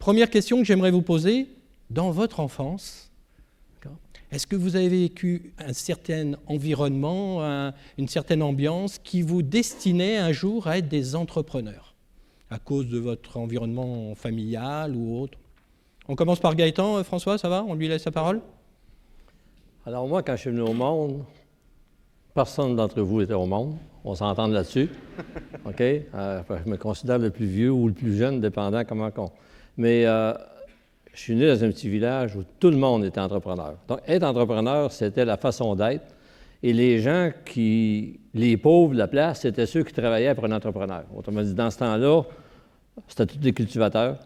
Première question que j'aimerais vous poser, dans votre enfance, est-ce que vous avez vécu un certain environnement, une certaine ambiance qui vous destinait un jour à être des entrepreneurs, à cause de votre environnement familial ou autre? On commence par Gaëtan. François, ça va? On lui laisse la parole? Alors moi, quand je suis venu au monde, personne d'entre vous était au monde. On s'entend là-dessus. OK? Je me considère le plus vieux ou le plus jeune, dépendant comment on... Mais je suis né dans un petit village où tout le monde était entrepreneur. Donc, être entrepreneur, c'était la façon d'être. Et les gens les pauvres de la place, c'était ceux qui travaillaient pour un entrepreneur. Autrement dit, dans ce temps-là, c'était tous des cultivateurs,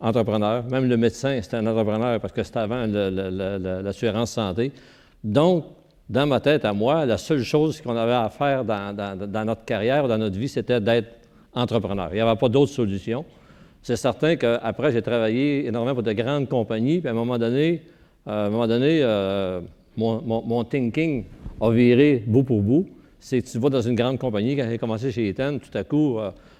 entrepreneurs. Même le médecin, c'était un entrepreneur parce que c'était avant l'assurance santé. Donc, dans ma tête à moi, la seule chose qu'on avait à faire dans notre carrière, dans notre vie, c'était d'être entrepreneur. Il n'y avait pas d'autre solution. C'est certain qu'après, j'ai travaillé énormément pour de grandes compagnies, puis à un moment donné, mon thinking a viré bout pour bout. C'est que tu vas dans une grande compagnie, quand j'ai commencé chez Eaton, tout à coup,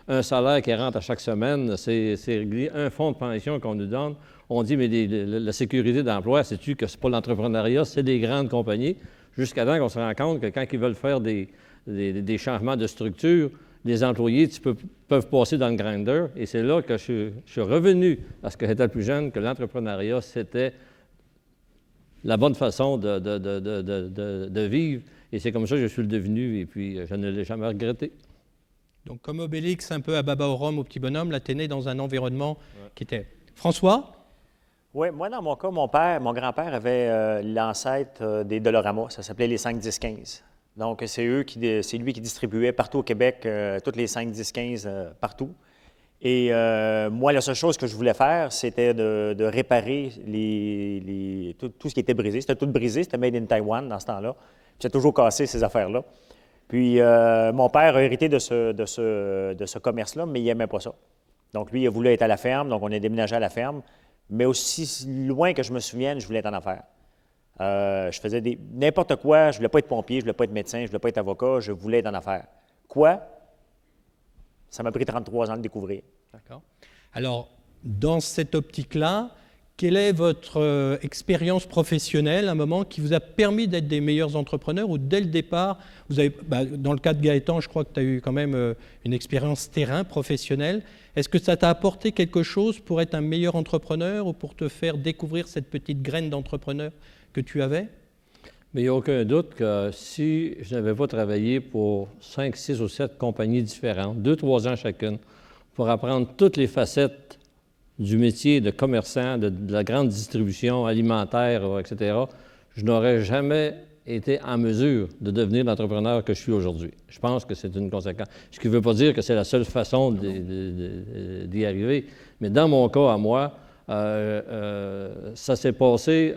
un salaire qui rentre à chaque semaine, c'est régulier, un fonds de pension qu'on nous donne. On dit, mais la sécurité d'emploi, sais-tu que c'est pas l'entrepreneuriat, c'est des grandes compagnies. Jusqu'à temps qu'on se rend compte que quand ils veulent faire des changements de structure, les employés peuvent passer dans le grinder. Et c'est là que je suis revenu à ce que j'étais le plus jeune, que l'entrepreneuriat, c'était la bonne façon de vivre. Et c'est comme ça que je suis le devenu, et puis je ne l'ai jamais regretté. Donc comme Obélix, un peu à Baba au Rhum, au petit bonhomme, là, tu es né dans un environnement qui était... François? Oui, moi, dans mon cas, mon grand-père avait l'ancêtre des Dollarama. Ça s'appelait les 5, 10, 15. Donc, c'est lui qui distribuait partout au Québec toutes les 5, 10, 15 partout. Et moi, la seule chose que je voulais faire, c'était de réparer tout ce qui était brisé. C'était tout brisé, c'était made in Taiwan dans ce temps-là. J'ai toujours cassé ces affaires-là. Puis, mon père a hérité de ce commerce-là, mais il n'aimait pas ça. Donc, lui, il a voulu être à la ferme, donc on est déménagé à la ferme. Mais aussi loin que je me souvienne, je voulais être en affaires. Je faisais n'importe quoi. Je ne voulais pas être pompier, je ne voulais pas être médecin, je ne voulais pas être avocat, je voulais être en affaires. Quoi? Ça m'a pris 33 ans de découvrir. D'accord. Alors, dans cette optique-là, quelle est votre expérience professionnelle, un moment qui vous a permis d'être des meilleurs entrepreneurs ou dès le départ, vous avez, dans le cas de Gaëtan, je crois que tu as eu quand même une expérience terrain professionnelle. Est-ce que ça t'a apporté quelque chose pour être un meilleur entrepreneur ou pour te faire découvrir cette petite graine d'entrepreneur que tu avais? Mais il n'y a aucun doute que si je n'avais pas travaillé pour 5, 6 ou 7 compagnies différentes, 2, 3 ans chacune, pour apprendre toutes les facettes du métier de commerçant, de la grande distribution alimentaire, etc., je n'aurais jamais été en mesure de devenir l'entrepreneur que je suis aujourd'hui. Je pense que c'est une conséquence. Ce qui ne veut pas dire que c'est la seule façon d'y arriver, mais dans mon cas, à moi, ça s'est passé...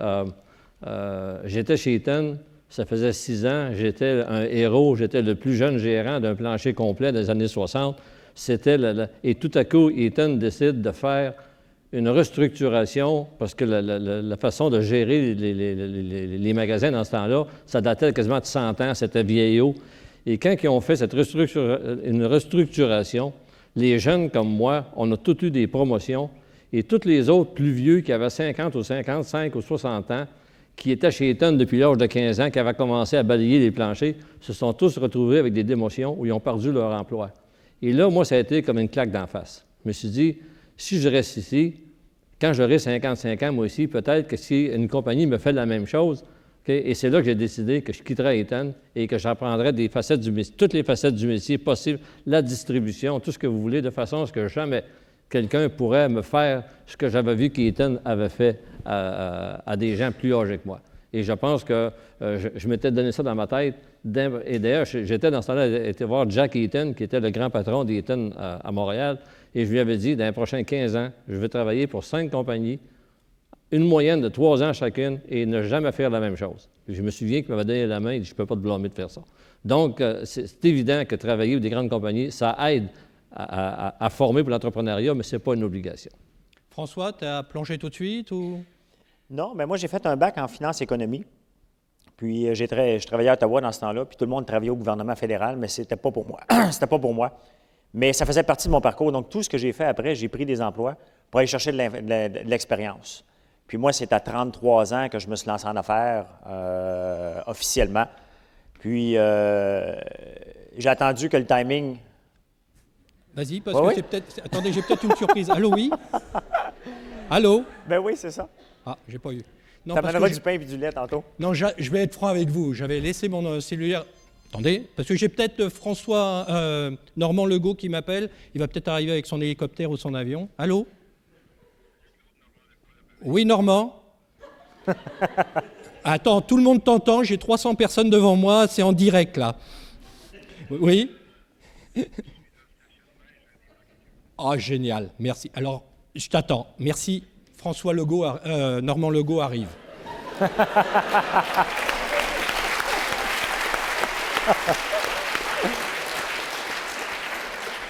j'étais chez Eaton, ça faisait 6 ans, j'étais un héros, j'étais le plus jeune gérant d'un plancher complet des années 60. Et tout à coup, Eaton décide de faire une restructuration, parce que la façon de gérer les magasins dans ce temps-là, ça datait quasiment de 100 ans, c'était vieillot. Et quand ils ont fait une restructuration, les jeunes comme moi, on a tous eu des promotions, et tous les autres plus vieux qui avaient 50 ou 55 ou 60 ans, qui étaient chez Eaton depuis l'âge de 15 ans, qui avaient commencé à balayer les planchers, se sont tous retrouvés avec des démotions où ils ont perdu leur emploi. Et là, moi, ça a été comme une claque d'en face. Je me suis dit, si je reste ici, quand j'aurai 55 ans, moi aussi, peut-être que si une compagnie me fait la même chose, okay, et c'est là que j'ai décidé que je quitterais Eaton et que j'apprendrais des facettes du métier, toutes les facettes du métier possibles, la distribution, tout ce que vous voulez, de façon à ce que jamais quelqu'un pourrait me faire ce que j'avais vu qu'Eaton avait fait à des gens plus âgés que moi. Et je pense que je m'étais donné ça dans ma tête. Et d'ailleurs, j'étais dans ce temps-là, été voir Jack Eaton, qui était le grand patron d'Eaton à Montréal, et je lui avais dit, dans les prochains 15 ans, je vais travailler pour 5 compagnies, une moyenne de 3 ans chacune, et ne jamais faire la même chose. Puis je me souviens qu'il m'avait donné la main et dit, je ne peux pas te blâmer de faire ça. Donc, c'est évident que travailler pour des grandes compagnies, ça aide à former pour l'entrepreneuriat, mais ce n'est pas une obligation. François, tu as plongé tout de suite ou... Non, mais moi, j'ai fait un bac en finance-économie. Puis, je travaillais à Ottawa dans ce temps-là, puis tout le monde travaillait au gouvernement fédéral, mais c'était pas pour moi. C'était pas pour moi. Mais ça faisait partie de mon parcours. Donc, tout ce que j'ai fait après, j'ai pris des emplois pour aller chercher de l'expérience. Puis moi, c'est à 33 ans que je me suis lancé en affaires officiellement. Puis j'ai attendu que le timing... Vas-y, parce que c'est peut-être... Attendez, j'ai peut-être une surprise. Allô, oui? Allô? Ben oui, c'est ça. Ah, j'ai pas eu. Tu amèneras du pain et du lait tantôt. Non, je vais être franc avec vous. J'avais laissé mon cellulaire... Attendez, parce que j'ai peut-être François Normand Legault qui m'appelle. Il va peut-être arriver avec son hélicoptère ou son avion. Allô? Oui, Normand? Attends, tout le monde t'entend. J'ai 300 personnes devant moi. C'est en direct, là. Oui? Ah, génial. Merci. Alors, je t'attends. Merci. François Legault, Normand Legault arrive.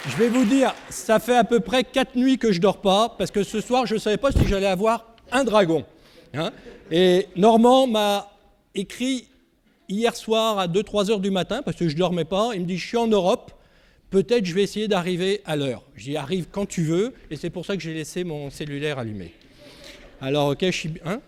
Je vais vous dire, ça fait à peu près 4 nuits que je dors pas, parce que ce soir, je ne savais pas si j'allais avoir un dragon. Hein. Et Normand m'a écrit hier soir à 2-3 heures du matin, parce que je ne dormais pas. Il me dit, je suis en Europe, peut-être je vais essayer d'arriver à l'heure. J'y arrive quand tu veux, et c'est pour ça que j'ai laissé mon cellulaire allumé. Alors, ok, je suis... Hein?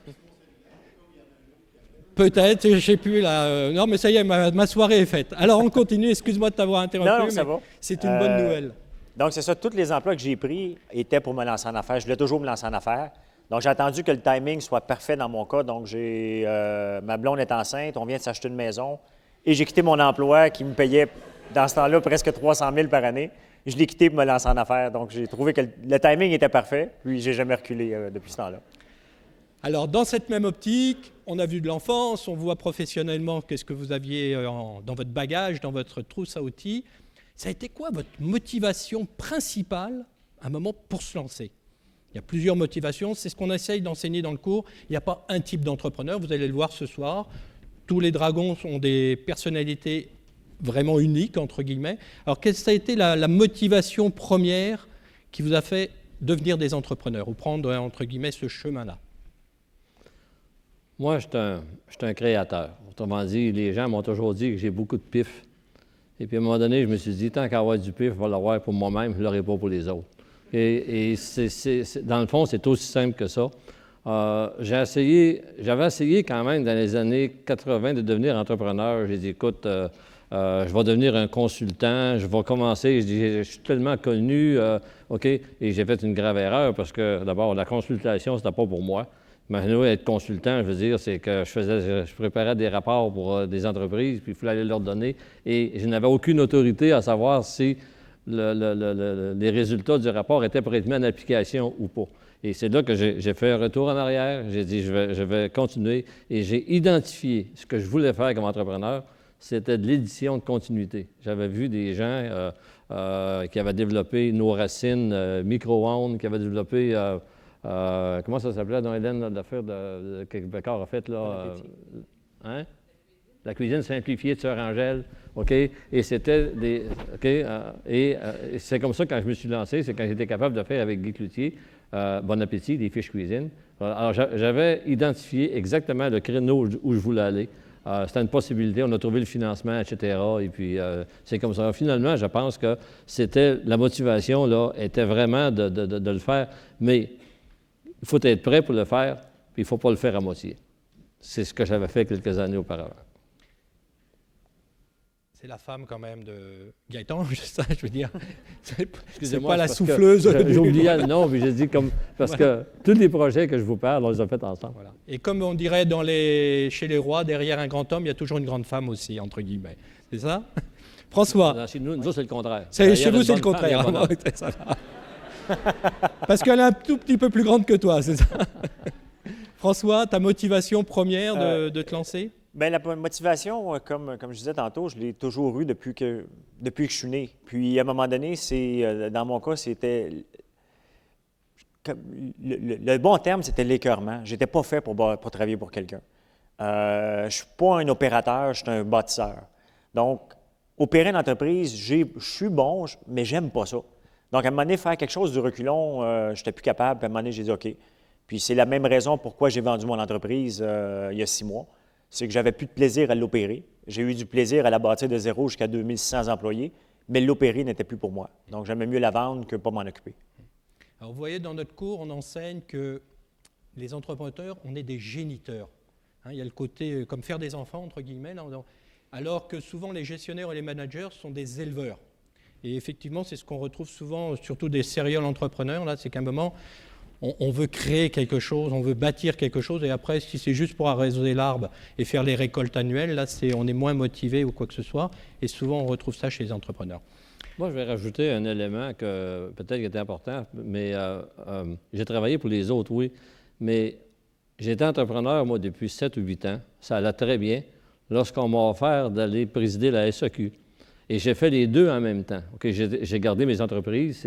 Peut-être, je ne sais plus là. Non, mais ça y est, ma soirée est faite. Alors, on continue. Excuse-moi de t'avoir interrompu, non, ça va. C'est une bonne nouvelle. Donc, c'est ça. Tous les emplois que j'ai pris étaient pour me lancer en affaires. Je voulais toujours me lancer en affaires. Donc, j'ai attendu que le timing soit parfait dans mon cas. Donc, ma blonde est enceinte, on vient de s'acheter une maison et j'ai quitté mon emploi qui me payait, dans ce temps-là, presque 300 000 par année. Je l'ai quitté pour me lancer en affaires. Donc, j'ai trouvé que le timing était parfait. Puis, j'ai jamais reculé depuis ce temps-là. Alors, dans cette même optique, on a vu de l'enfance, on voit professionnellement qu'est-ce que vous aviez dans votre bagage, dans votre trousse à outils. Ça a été quoi votre motivation principale à un moment pour se lancer? Il y a plusieurs motivations, c'est ce qu'on essaye d'enseigner dans le cours. Il n'y a pas un type d'entrepreneur, vous allez le voir ce soir. Tous les dragons ont des personnalités vraiment uniques, entre guillemets. Alors, quelle a été la motivation première qui vous a fait devenir des entrepreneurs ou prendre, entre guillemets, ce chemin-là? Moi, je suis un créateur. Autrement dit, les gens m'ont toujours dit que j'ai beaucoup de pif. Et puis, à un moment donné, je me suis dit, tant qu'à avoir du pif, je vais l'avoir pour moi-même, je ne l'aurai pas pour les autres. Et dans le fond, c'est aussi simple que ça. J'avais essayé quand même dans les années 80 de devenir entrepreneur. J'ai dit, écoute, je vais devenir un consultant, je vais commencer. Je suis tellement connu, OK? Et j'ai fait une grave erreur parce que, d'abord, la consultation, c'était pas pour moi. Imaginez être consultant, je veux dire, c'est que je préparais des rapports pour des entreprises, puis il fallait leur donner, et je n'avais aucune autorité à savoir si les résultats du rapport étaient pour être mis en application ou pas. Et c'est là que j'ai fait un retour en arrière, j'ai dit je vais continuer, et j'ai identifié ce que je voulais faire comme entrepreneur, c'était de l'édition de continuité. J'avais vu des gens qui avaient développé nos racines micro-ondes, qui avaient développé... comment ça s'appelait dans Hélène, l'affaire que Becard a faite, là? Hein? La cuisine simplifiée de Sœur Angèle, OK? Et c'était des... OK? Et c'est comme ça, quand je me suis lancé, c'est quand j'étais capable de faire avec Guy Cloutier, Bon Appétit, des fiches cuisine. Alors, j'avais identifié exactement le créneau où je voulais aller. C'était une possibilité, on a trouvé le financement, etc. Et puis, c'est comme ça. Finalement, je pense que la motivation, là, était vraiment de le faire, mais... Il faut être prêt pour le faire, puis il ne faut pas le faire à moitié. C'est ce que j'avais fait quelques années auparavant. C'est la femme quand même de Gaëtan, je veux dire. C'est pas la souffleuse. J'ai oublié le nom, puis j'ai dit comme... Parce que tous les projets que je vous parle, on les a faits ensemble. Voilà. Et comme on dirait chez les rois, derrière un grand homme, il y a toujours une grande femme aussi, entre guillemets. C'est ça? François? Non, chez nous, c'est le contraire. Chez vous, c'est le contraire. Parce qu'elle est un tout petit peu plus grande que toi, c'est ça? François, ta motivation première de te lancer? Bien, la motivation, comme je disais tantôt, je l'ai toujours eue depuis que je suis né. Puis, à un moment donné, dans mon cas, c'était... Le bon terme, c'était l'écœurement. Je n'étais pas fait pour travailler pour quelqu'un. Je ne suis pas un opérateur, je suis un bâtisseur. Donc, opérer une entreprise, je suis bon, mais j'aime pas ça. Donc, à un moment donné, faire quelque chose du reculon, je n'étais plus capable. Puis à un moment donné, j'ai dit OK. Puis c'est la même raison pourquoi j'ai vendu mon entreprise il y a 6 mois. C'est que j'avais plus de plaisir à l'opérer. J'ai eu du plaisir à la bâtir de zéro jusqu'à 2600 employés, mais l'opérer n'était plus pour moi. Donc, j'aimais mieux la vendre que pas m'en occuper. Alors, vous voyez, dans notre cours, on enseigne que les entrepreneurs, on est des géniteurs. Hein, il y a le côté comme faire des enfants, entre guillemets, là, alors que souvent les gestionnaires et les managers sont des éleveurs. Et effectivement, c'est ce qu'on retrouve souvent, surtout des serial entrepreneurs, là, c'est qu'à un moment, on veut créer quelque chose, on veut bâtir quelque chose, et après, si c'est juste pour arroser l'arbre et faire les récoltes annuelles, là, on est moins motivé ou quoi que ce soit, et souvent, on retrouve ça chez les entrepreneurs. Moi, je vais rajouter un élément que peut-être qui était important, mais j'ai travaillé pour les autres, oui, mais j'ai été entrepreneur, moi, depuis 7 ou 8 ans. Ça allait très bien lorsqu'on m'a offert d'aller présider la SAQ. Et j'ai fait les deux en même temps. Okay, j'ai gardé mes entreprises.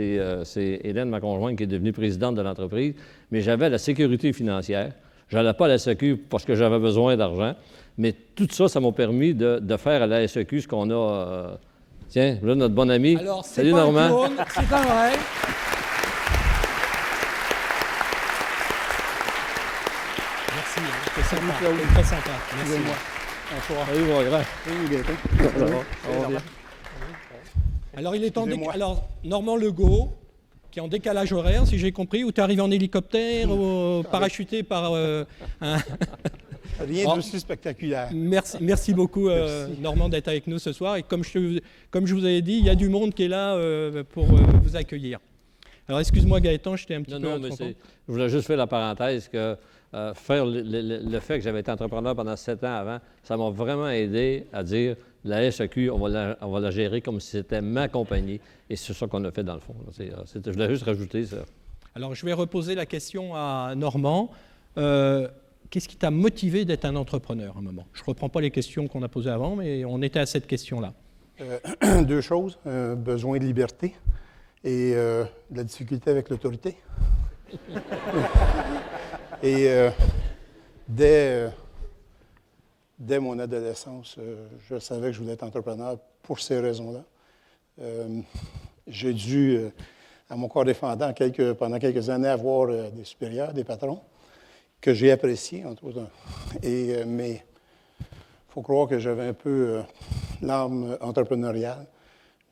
C'est Hélène, ma conjointe, qui est devenue présidente de l'entreprise. Mais j'avais la sécurité financière. Je n'allais pas à la SAQ parce que j'avais besoin d'argent. Mais tout ça, ça m'a permis de faire à la SAQ ce qu'on a... tiens, là, notre bon ami. Alors, salut Normand. C'est pas vrai. Merci, c'est sympa. C'est très sympa. Merci. Bonsoir. Salut, mon grand. Salut, Gaëtan. Ça va? On vient. Alors, il est Alors, Normand Legault, qui est en décalage horaire, si j'ai compris, ou tu arrives en hélicoptère ou parachuté par un... Rien d'aussi spectaculaire. Merci beaucoup, Normand, d'être avec nous ce soir. Et comme je vous avais dit, il y a du monde qui est là pour vous accueillir. Alors, excuse-moi, Gaëtan, je t'ai un petit peu... Non, mais je voulais juste faire la parenthèse que faire le fait que j'avais été entrepreneur pendant 7 ans avant, ça m'a vraiment aidé à dire la SAQ, on va la gérer comme si c'était ma compagnie. Et c'est ça qu'on a fait dans le fond. Je voulais juste rajouter ça. Alors, je vais reposer la question à Normand. Qu'est-ce qui t'a motivé d'être un entrepreneur à un moment? Je ne reprends pas les questions qu'on a posées avant, mais on était à cette question-là. 2 choses. Besoin de liberté et de la difficulté avec l'autorité. Et dès mon adolescence, je savais que je voulais être entrepreneur pour ces raisons-là. J'ai dû, à mon corps défendant, pendant quelques années, avoir des supérieurs, des patrons, que j'ai appréciés, entre autres. Mais il faut croire que j'avais un peu l'âme entrepreneuriale.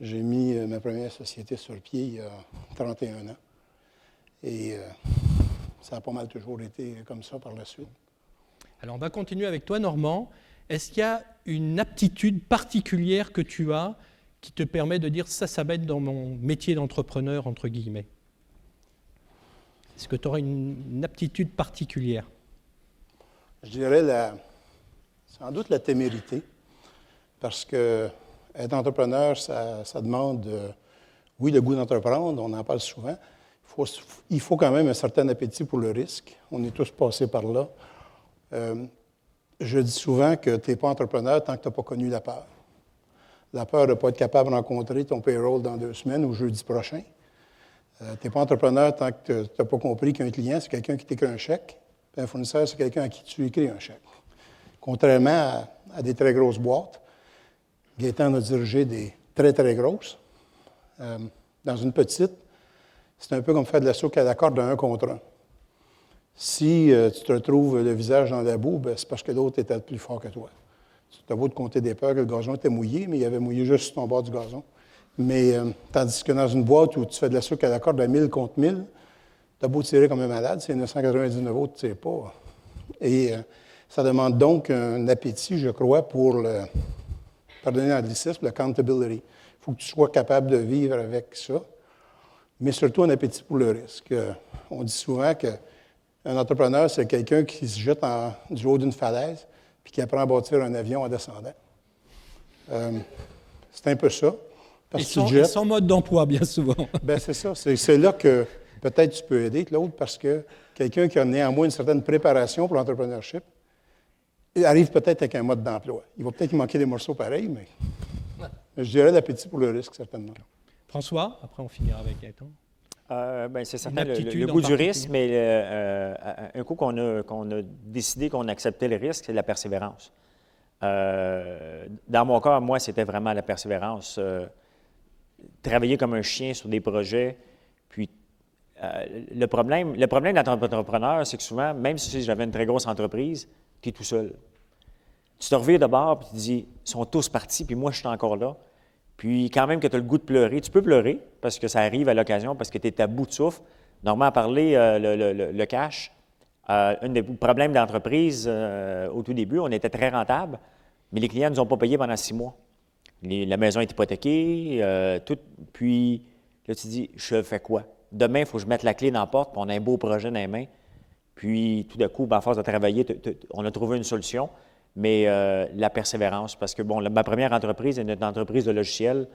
J'ai mis ma première société sur pied il y a 31 ans. Et ça a pas mal toujours été comme ça par la suite. Alors, on va continuer avec toi, Normand. Est-ce qu'il y a une aptitude particulière que tu as qui te permet de dire ça va être dans mon métier d'entrepreneur, entre guillemets? Est-ce que tu auras une aptitude particulière? Je dirais sans doute la témérité, parce que être entrepreneur, ça demande, oui, le goût d'entreprendre, on en parle souvent. Il faut quand même un certain appétit pour le risque. On est tous passés par là. Je dis souvent que tu n'es pas entrepreneur tant que tu n'as pas connu la peur. La peur de ne pas être capable de rencontrer ton payroll dans 2 semaines ou jeudi prochain. Tu n'es pas entrepreneur tant que tu n'as pas compris qu'un client, c'est quelqu'un qui t'écrit un chèque, puis un fournisseur, c'est quelqu'un à qui tu écris un chèque. Contrairement à des très grosses boîtes, Gaëtan a dirigé des très, très grosses. Dans une petite, c'est un peu comme faire de la soupe à la corde de 1 contre 1. Si tu te retrouves le visage dans la boue, c'est parce que l'autre était plus fort que toi. Tu as beau te compter des peurs que le gazon était mouillé, mais il avait mouillé juste sur ton bord du gazon. Mais tandis que dans une boîte où tu fais de la soupe à la corde à 1000 contre 1000, tu as beau tirer comme un malade, c'est 999 autres, tu ne tires pas. Et ça demande donc un appétit, je crois, pour pardonnez l'anglicisme, l'accountability. Il faut que tu sois capable de vivre avec ça, mais surtout un appétit pour le risque. On dit souvent qu'un entrepreneur, c'est quelqu'un qui se jette du haut d'une falaise puis qui apprend à bâtir un avion en descendant. C'est un peu ça. Et sans mode d'emploi, bien souvent. Bien, c'est ça. C'est là que peut-être tu peux aider l'autre, parce que quelqu'un qui a néanmoins une certaine préparation pour l'entrepreneurship, il arrive peut-être avec un mode d'emploi. Il va peut-être manquer des morceaux pareils, mais je dirais l'appétit pour le risque, certainement. François, après on finira avec Gaëtan. C'est certain, le goût du risque, mais un coup qu'on a décidé qu'on acceptait le risque, c'est la persévérance. Dans mon cas, moi, c'était vraiment la persévérance. Travailler comme un chien sur des projets. Puis, le problème d'être entrepreneur, c'est que souvent, même si j'avais une très grosse entreprise, tu es tout seul. Tu te reviens de bord et tu te dis, ils sont tous partis, puis moi, je suis encore là. Puis, quand même que tu as le goût de pleurer, tu peux pleurer, parce que ça arrive à l'occasion, parce que tu es à bout de souffle, Normand a parlé, le cash. Un des problèmes d'entreprise, au tout début, on était très rentable, mais les clients ne nous ont pas payé pendant 6 mois. La maison est hypothéquée, tout. Puis là, tu dis, je fais quoi? Demain, il faut que je mette la clé dans la porte, puis on a un beau projet dans les mains. Puis tout d'un coup, à force de travailler, on a trouvé une solution, mais la persévérance, parce que, bon, ma première entreprise est une entreprise de logiciels.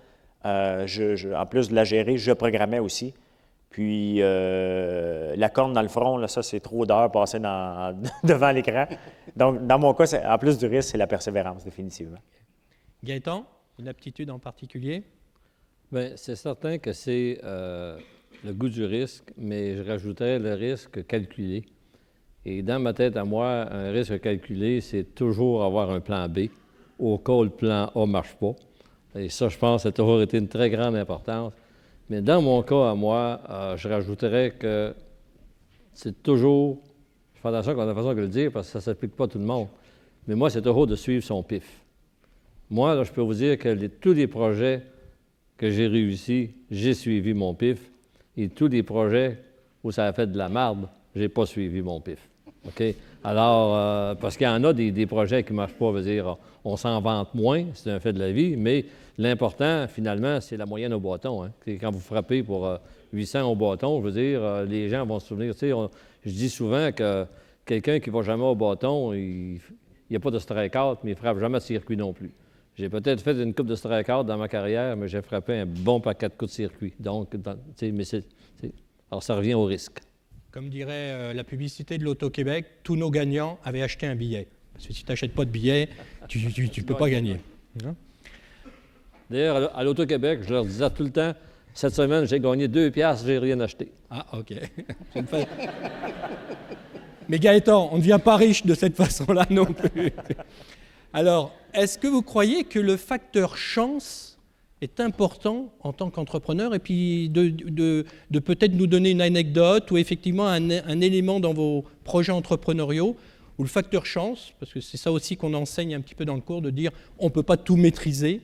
En plus de la gérer, je programmais aussi. Puis la corne dans le front, là, ça, c'est trop d'heures passées devant l'écran. Donc, dans mon cas, en plus du risque, c'est la persévérance, définitivement. Gaëtan, une aptitude en particulier? Bien, c'est certain que c'est le goût du risque, mais je rajouterais le risque calculé. Et dans ma tête à moi, un risque calculé, c'est toujours avoir un plan B au cas où le plan A ne marche pas. Et ça, je pense, ça a toujours été une très grande importance. Mais dans mon cas à moi, je rajouterais que c'est toujours, je fais attention à la façon de le dire parce que ça ne s'applique pas à tout le monde, mais moi, c'est toujours de suivre son pif. Moi, là, je peux vous dire que tous les projets que j'ai réussi, j'ai suivi mon pif. Et tous les projets où ça a fait de la marde, j'ai pas suivi mon pif. OK? Alors, parce qu'il y en a des projets qui ne marchent pas, veut dire, on s'en vante moins, c'est un fait de la vie, mais l'important, finalement, c'est la moyenne au bâton. Hein? Quand vous frappez pour 800 au bâton, je veux dire, les gens vont se souvenir. Tu sais, je dis souvent que quelqu'un qui ne va jamais au bâton, il n'y a pas de strike-out, mais il ne frappe jamais de circuit non plus. J'ai peut-être fait une coupe de strike-out dans ma carrière, mais j'ai frappé un bon paquet de coups de circuit. Donc, alors ça revient au risque. Comme dirait la publicité de l'Auto-Québec, tous nos gagnants avaient acheté un billet. Parce que si tu n'achètes pas de billet, tu ne peux pas gagner. Hein? D'ailleurs, à l'Auto-Québec, je leur disais tout le temps, cette semaine, j'ai gagné 2 piastres, j'ai rien acheté. Ah, OK. Mais Gaëtan, on ne devient pas riche de cette façon-là non plus. Alors, est-ce que vous croyez que le facteur chance est important en tant qu'entrepreneur, et puis de peut-être nous donner une anecdote ou effectivement un élément dans vos projets entrepreneuriaux où le facteur chance, parce que c'est ça aussi qu'on enseigne un petit peu dans le cours, de dire on ne peut pas tout maîtriser,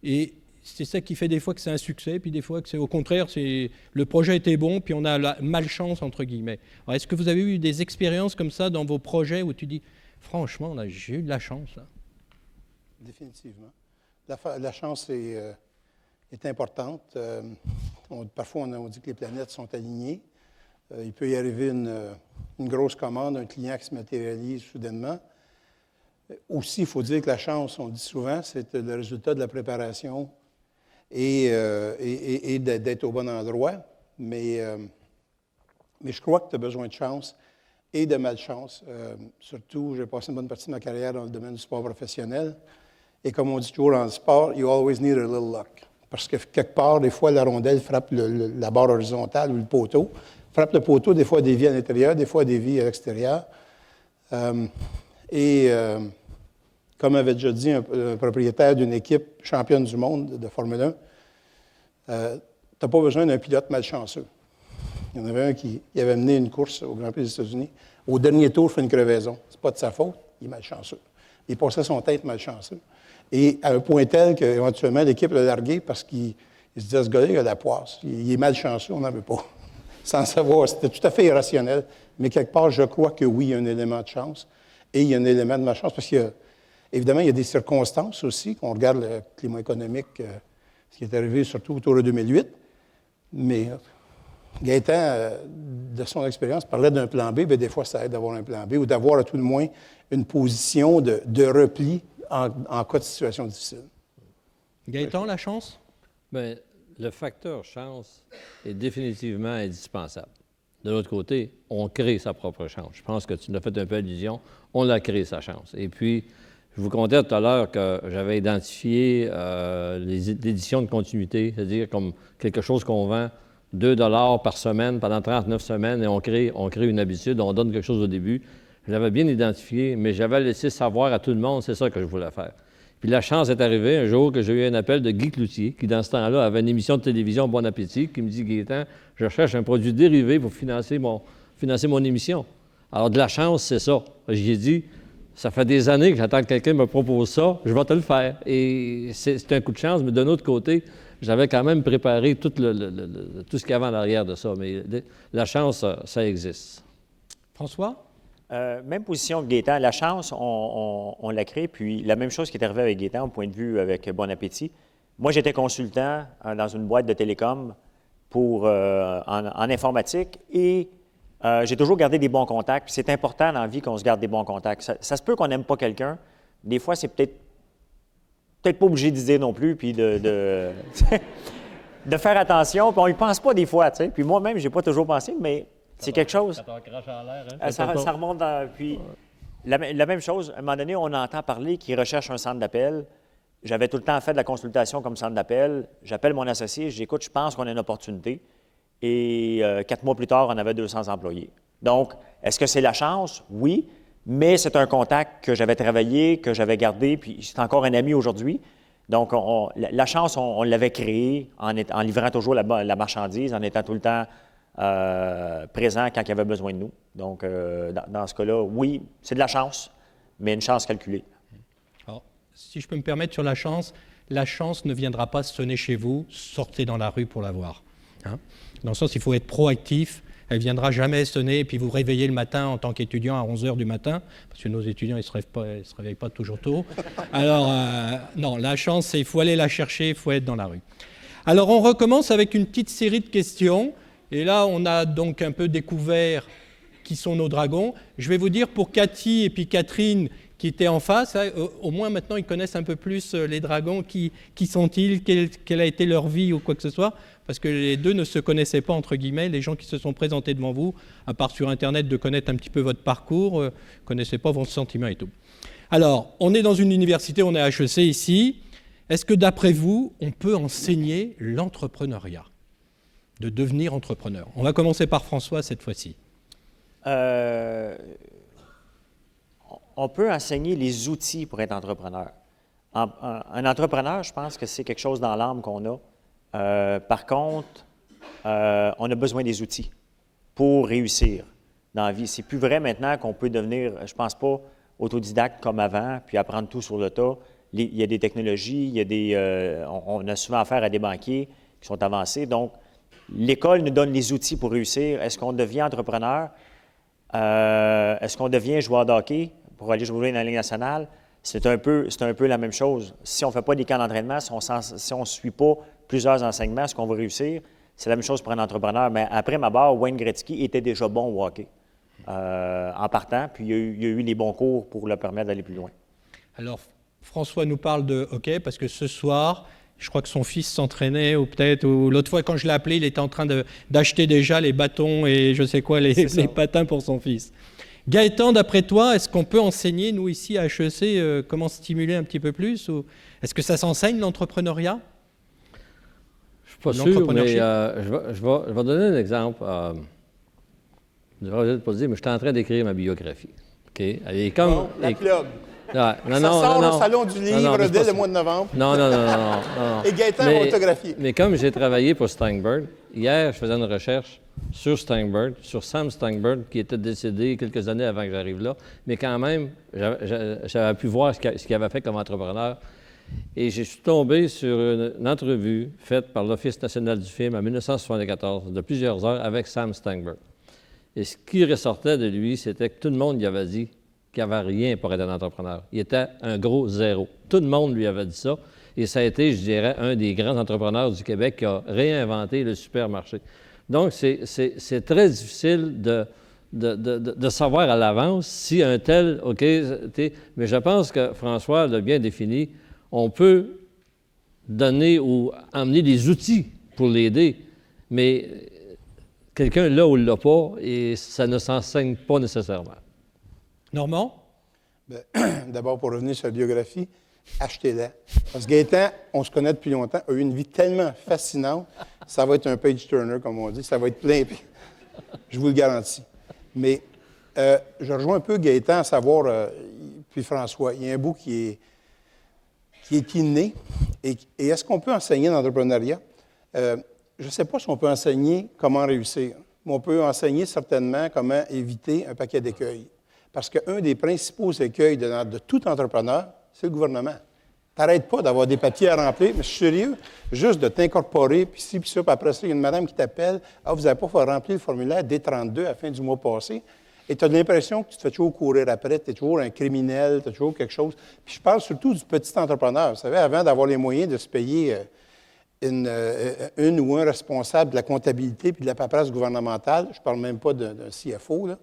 et c'est ça qui fait des fois que c'est un succès, puis des fois que c'est au contraire, le projet était bon, puis on a la malchance, entre guillemets. Alors, est-ce que vous avez eu des expériences comme ça dans vos projets où tu dis franchement, là, j'ai eu de la chance, là? Définitivement. La chance est importante. Parfois, on dit que les planètes sont alignées. Il peut y arriver une grosse commande, un client qui se matérialise soudainement. Aussi, il faut dire que la chance, on le dit souvent, c'est le résultat de la préparation et d'être au bon endroit. Mais je crois que tu as besoin de chance et de malchance. Surtout, j'ai passé une bonne partie de ma carrière dans le domaine du sport professionnel. Et comme on dit toujours en sport, you always need a little luck. Parce que quelque part, des fois, la rondelle frappe la barre horizontale ou le poteau. Frappe le poteau, des fois, elle dévie à l'intérieur, des fois, elle dévie à l'extérieur. Comme avait déjà dit un propriétaire d'une équipe championne du monde de Formule 1, tu n'as pas besoin d'un pilote malchanceux. Il y en avait un qui avait mené une course au Grand Prix des États-Unis. Au dernier tour, il fait une crevaison. C'est pas de sa faute, il est malchanceux. Il passait son tête malchanceux. Et à un point tel qu'éventuellement, l'équipe l'a largué parce qu'il se disait, ce gars-là, il a la poisse. Il est malchanceux, on n'en veut pas. Sans savoir, c'était tout à fait irrationnel. Mais quelque part, je crois que oui, il y a un élément de chance. Et il y a un élément de malchance parce qu'évidemment, il y a des circonstances aussi. Quand on regarde le climat économique, ce qui est arrivé surtout autour de 2008. Mais Gaëtan, de son expérience, parlait d'un plan B. Bien, des fois, ça aide d'avoir un plan B ou d'avoir à tout le moins une position de repli en cas de situation difficile. Gaëtan, la chance? Bien, le facteur chance est définitivement indispensable. De l'autre côté, on crée sa propre chance. Je pense que tu l'as fait un peu allusion. On a créé sa chance. Et puis, je vous contais tout à l'heure que j'avais identifié les éditions de continuité, c'est-à-dire comme quelque chose qu'on vend 2 $ par semaine pendant 39 semaines et on crée une habitude, on donne quelque chose au début. Je l'avais bien identifié, mais j'avais laissé savoir à tout le monde, c'est ça que je voulais faire. Puis la chance est arrivée un jour que j'ai eu un appel de Guy Cloutier, qui dans ce temps-là avait une émission de télévision Bon Appétit, qui me dit « Gaëtan, je cherche un produit dérivé pour financer mon émission. » Alors de la chance, c'est ça. J'ai dit, ça fait des années que j'attends que quelqu'un me propose ça, je vais te le faire. Et c'est un coup de chance, mais d'un autre côté, j'avais quand même préparé tout ce qu'il y avait en arrière de ça. Mais la chance, ça existe. François? Même position que Gaétan. La chance, on l'a créée. Puis la même chose qui est arrivée avec Gaétan, au point de vue avec Bon Appétit. Moi, j'étais consultant dans une boîte de télécom en informatique et j'ai toujours gardé des bons contacts. Puis c'est important dans la vie qu'on se garde des bons contacts. Ça se peut qu'on n'aime pas quelqu'un. Des fois, c'est peut-être pas obligé de dire non plus, puis de faire attention. Puis on y pense pas des fois, tu sais. Puis moi-même, j'ai pas toujours pensé, mais c'est quelque chose. Quand on crache en l'air, hein? Ça remonte dans... Puis la même chose, à un moment donné, on entend parler qu'ils recherchent un centre d'appel. J'avais tout le temps fait de la consultation comme centre d'appel. J'appelle mon associé, je dis, écoute, je pense qu'on a une opportunité. Et 4 mois plus tard, on avait 200 employés. Donc, est-ce que c'est la chance? Oui, mais c'est un contact que j'avais travaillé, que j'avais gardé, puis c'est encore un ami aujourd'hui. Donc, la chance, on l'avait créée en livrant toujours la marchandise, en étant tout le temps présent quand il y avait besoin de nous. Donc, dans ce cas-là, oui, c'est de la chance, mais une chance calculée. Alors, si je peux me permettre sur la chance ne viendra pas sonner chez vous, sortez dans la rue pour la voir. Hein? Dans le sens, il faut être proactif. Elle ne viendra jamais sonner et puis vous réveiller le matin en tant qu'étudiant à 11 h du matin, parce que nos étudiants, ils ne se réveillent pas toujours tôt. Alors, non, la chance, il faut aller la chercher, il faut être dans la rue. Alors, on recommence avec une petite série de questions. Et là, on a donc un peu découvert qui sont nos dragons. Je vais vous dire pour Cathy et puis Catherine qui étaient en face, au moins maintenant ils connaissent un peu plus les dragons, qui sont-ils, quelle a été leur vie ou quoi que ce soit, parce que les deux ne se connaissaient pas entre guillemets, les gens qui se sont présentés devant vous, à part sur Internet de connaître un petit peu votre parcours, ne connaissaient pas vos sentiments et tout. Alors, on est dans une université, on est à HEC ici. Est-ce que d'après vous, on peut enseigner l'entrepreneuriat, de devenir entrepreneur? On va commencer par François cette fois-ci. On peut enseigner les outils pour être entrepreneur. Un entrepreneur, je pense que c'est quelque chose dans l'âme qu'on a. Par contre, on a besoin des outils pour réussir dans la vie. C'est plus vrai maintenant qu'on peut devenir, je pense pas, autodidacte comme avant, puis apprendre tout sur le tas. Il y a des technologies, on a souvent affaire à des banquiers qui sont avancés. Donc, l'école nous donne les outils pour réussir. Est-ce qu'on devient entrepreneur? Est-ce qu'on devient joueur de hockey pour aller jouer dans la Ligue nationale? C'est un peu la même chose. Si on ne fait pas des camps d'entraînement, si on ne suit pas plusieurs enseignements, est-ce qu'on va réussir? C'est la même chose pour un entrepreneur. Mais après ma barre, Wayne Gretzky était déjà bon au hockey en partant, puis il y a eu les bons cours pour le permettre d'aller plus loin. Alors, François nous parle de hockey parce que ce soir, je crois que son fils s'entraînait, ou l'autre fois, quand je l'ai appelé, il était en train d'acheter déjà les bâtons et je sais quoi, les patins pour son fils. Gaëtan, d'après toi, est-ce qu'on peut enseigner, nous, ici à HEC, comment stimuler un petit peu plus? Ou est-ce que ça s'enseigne, l'entrepreneuriat? Je ne suis pas sûr, mais je vais donner un exemple. Je ne vais pas dire, mais je suis en train d'écrire ma biographie. Okay? Elle est comme... Bon, la plug. Ça sort au Salon du Livre dès le mois de novembre. Non. Et Gaëtan va autographier. Mais comme j'ai travaillé pour Steinberg, hier, je faisais une recherche sur Steinberg, sur Sam Steinberg, qui était décédé quelques années avant que j'arrive là. Mais quand même, j'avais pu voir ce qu'il avait fait comme entrepreneur. Et je suis tombé sur une entrevue faite par l'Office national du film en 1974, de plusieurs heures, avec Sam Steinberg. Et ce qui ressortait de lui, c'était que tout le monde lui avait dit qu'il n'avait rien pour être un entrepreneur. Il était un gros zéro. Tout le monde lui avait dit ça. Et ça a été, je dirais, un des grands entrepreneurs du Québec qui a réinventé le supermarché. Donc, c'est très difficile de savoir à l'avance si un tel, OK, mais je pense que François l'a bien défini, on peut donner ou emmener des outils pour l'aider, mais quelqu'un l'a ou ne l'a pas, et ça ne s'enseigne pas nécessairement. Normand? D'abord, pour revenir sur la biographie, achetez-la. Parce que Gaëtan, on se connaît depuis longtemps, a eu une vie tellement fascinante, ça va être un page-turner, comme on dit, ça va être plein, je vous le garantis. Mais je rejoins un peu Gaëtan à savoir, puis François, il y a un bout qui est inné. Et est-ce qu'on peut enseigner l'entrepreneuriat? Je ne sais pas si on peut enseigner comment réussir, mais on peut enseigner certainement comment éviter un paquet d'écueils. Parce qu'un des principaux écueils de tout entrepreneur, c'est le gouvernement. T'arrêtes pas d'avoir des papiers à remplir, mais je suis sérieux, juste de t'incorporer, puis ci, puis ça, puis après ça, il y a une madame qui t'appelle. Ah, vous n'avez pas fait remplir le formulaire D32 à la fin du mois passé. Et tu as l'impression que tu te fais toujours courir après, tu es toujours un criminel, tu as toujours quelque chose. Puis je parle surtout du petit entrepreneur. Vous savez, avant d'avoir les moyens de se payer une ou un responsable de la comptabilité puis de la paperasse gouvernementale, je ne parle même pas d'un CFO, là.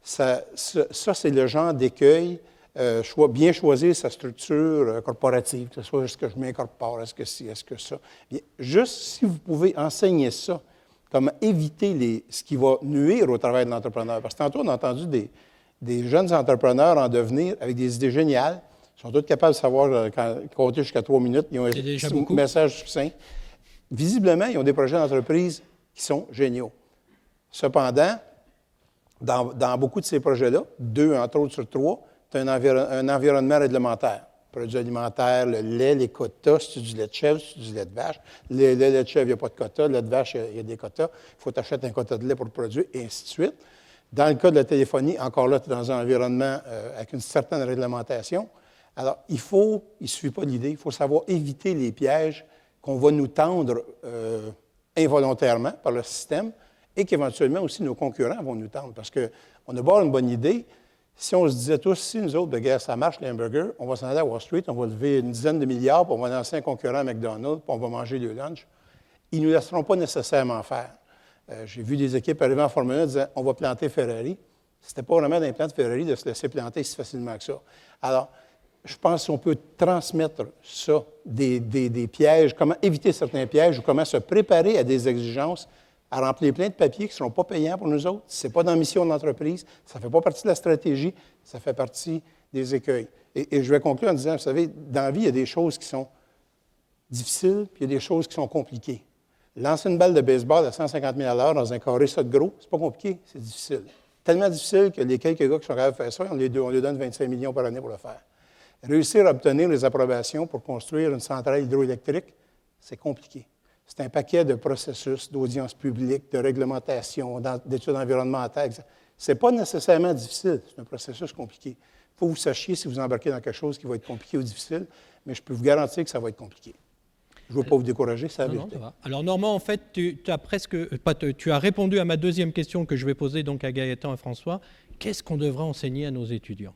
Ça, c'est le genre d'écueil. Bien choisir sa structure corporative, que ce soit est-ce que je m'incorpore, est-ce que ci, est-ce que ça. Bien, juste si vous pouvez enseigner ça, comment éviter ce qui va nuire au travail de l'entrepreneur. Parce que tantôt, on a entendu des jeunes entrepreneurs en devenir avec des idées géniales. Ils sont tous capables de savoir compter jusqu'à 3 minutes. Ils ont un message succinct. Visiblement, ils ont des projets d'entreprise qui sont géniaux. Cependant, dans beaucoup de ces projets-là, 2 entre autres sur 3, tu as un environnement réglementaire. Produits alimentaires, le lait, les quotas, si tu du lait de chèvre, si tu du lait de vache. Le lait de chèvre, il n'y a pas de quotas. Le lait de vache, il y a des quotas. Il faut t'acheter un quota de lait pour le produire, et ainsi de suite. Dans le cas de la téléphonie, encore là, tu es dans un environnement avec une certaine réglementation. Alors, il ne suffit pas de l'idée, il faut savoir éviter les pièges qu'on va nous tendre involontairement par le système et qu'éventuellement aussi nos concurrents vont nous tendre. Parce qu'on a beau avoir une bonne idée. Si on se disait tous, si nous autres, de guerre, ça marche, les hamburgers, on va s'en aller à Wall Street, on va lever une dizaine de milliards, puis on va lancer un concurrent à McDonald's, puis on va manger le lunch, ils ne nous laisseront pas nécessairement faire. J'ai vu des équipes arriver en Formule 1 disant, on va planter Ferrari. Ce n'était pas vraiment d'un plan de Ferrari de se laisser planter si facilement que ça. Alors, je pense qu'on peut transmettre ça, des pièges, comment éviter certains pièges ou comment se préparer à des exigences, à remplir plein de papiers qui ne seront pas payants pour nous autres. Ce n'est pas dans la mission de l'entreprise, ça ne fait pas partie de la stratégie, ça fait partie des écueils. Et je vais conclure en disant, vous savez, dans la vie, il y a des choses qui sont difficiles, puis il y a des choses qui sont compliquées. Lancer une balle de baseball à 150 000 $ dans un carré ça de gros, c'est pas compliqué, c'est difficile. Tellement difficile que les quelques gars qui sont capables de faire ça, on les donne 25 millions par année pour le faire. Réussir à obtenir les approbations pour construire une centrale hydroélectrique, c'est compliqué. C'est un paquet de processus, d'audience publique, de réglementation, d'études environnementales. Ce n'est pas nécessairement difficile, c'est un processus compliqué. Il faut que vous sachiez si vous embarquez dans quelque chose qui va être compliqué ou difficile, mais je peux vous garantir que ça va être compliqué. Je ne veux pas vous décourager, c'est la vérité. Alors Normand, en fait, tu as répondu à ma deuxième question que je vais poser donc à Gaëtan et François. Qu'est-ce qu'on devrait enseigner à nos étudiants?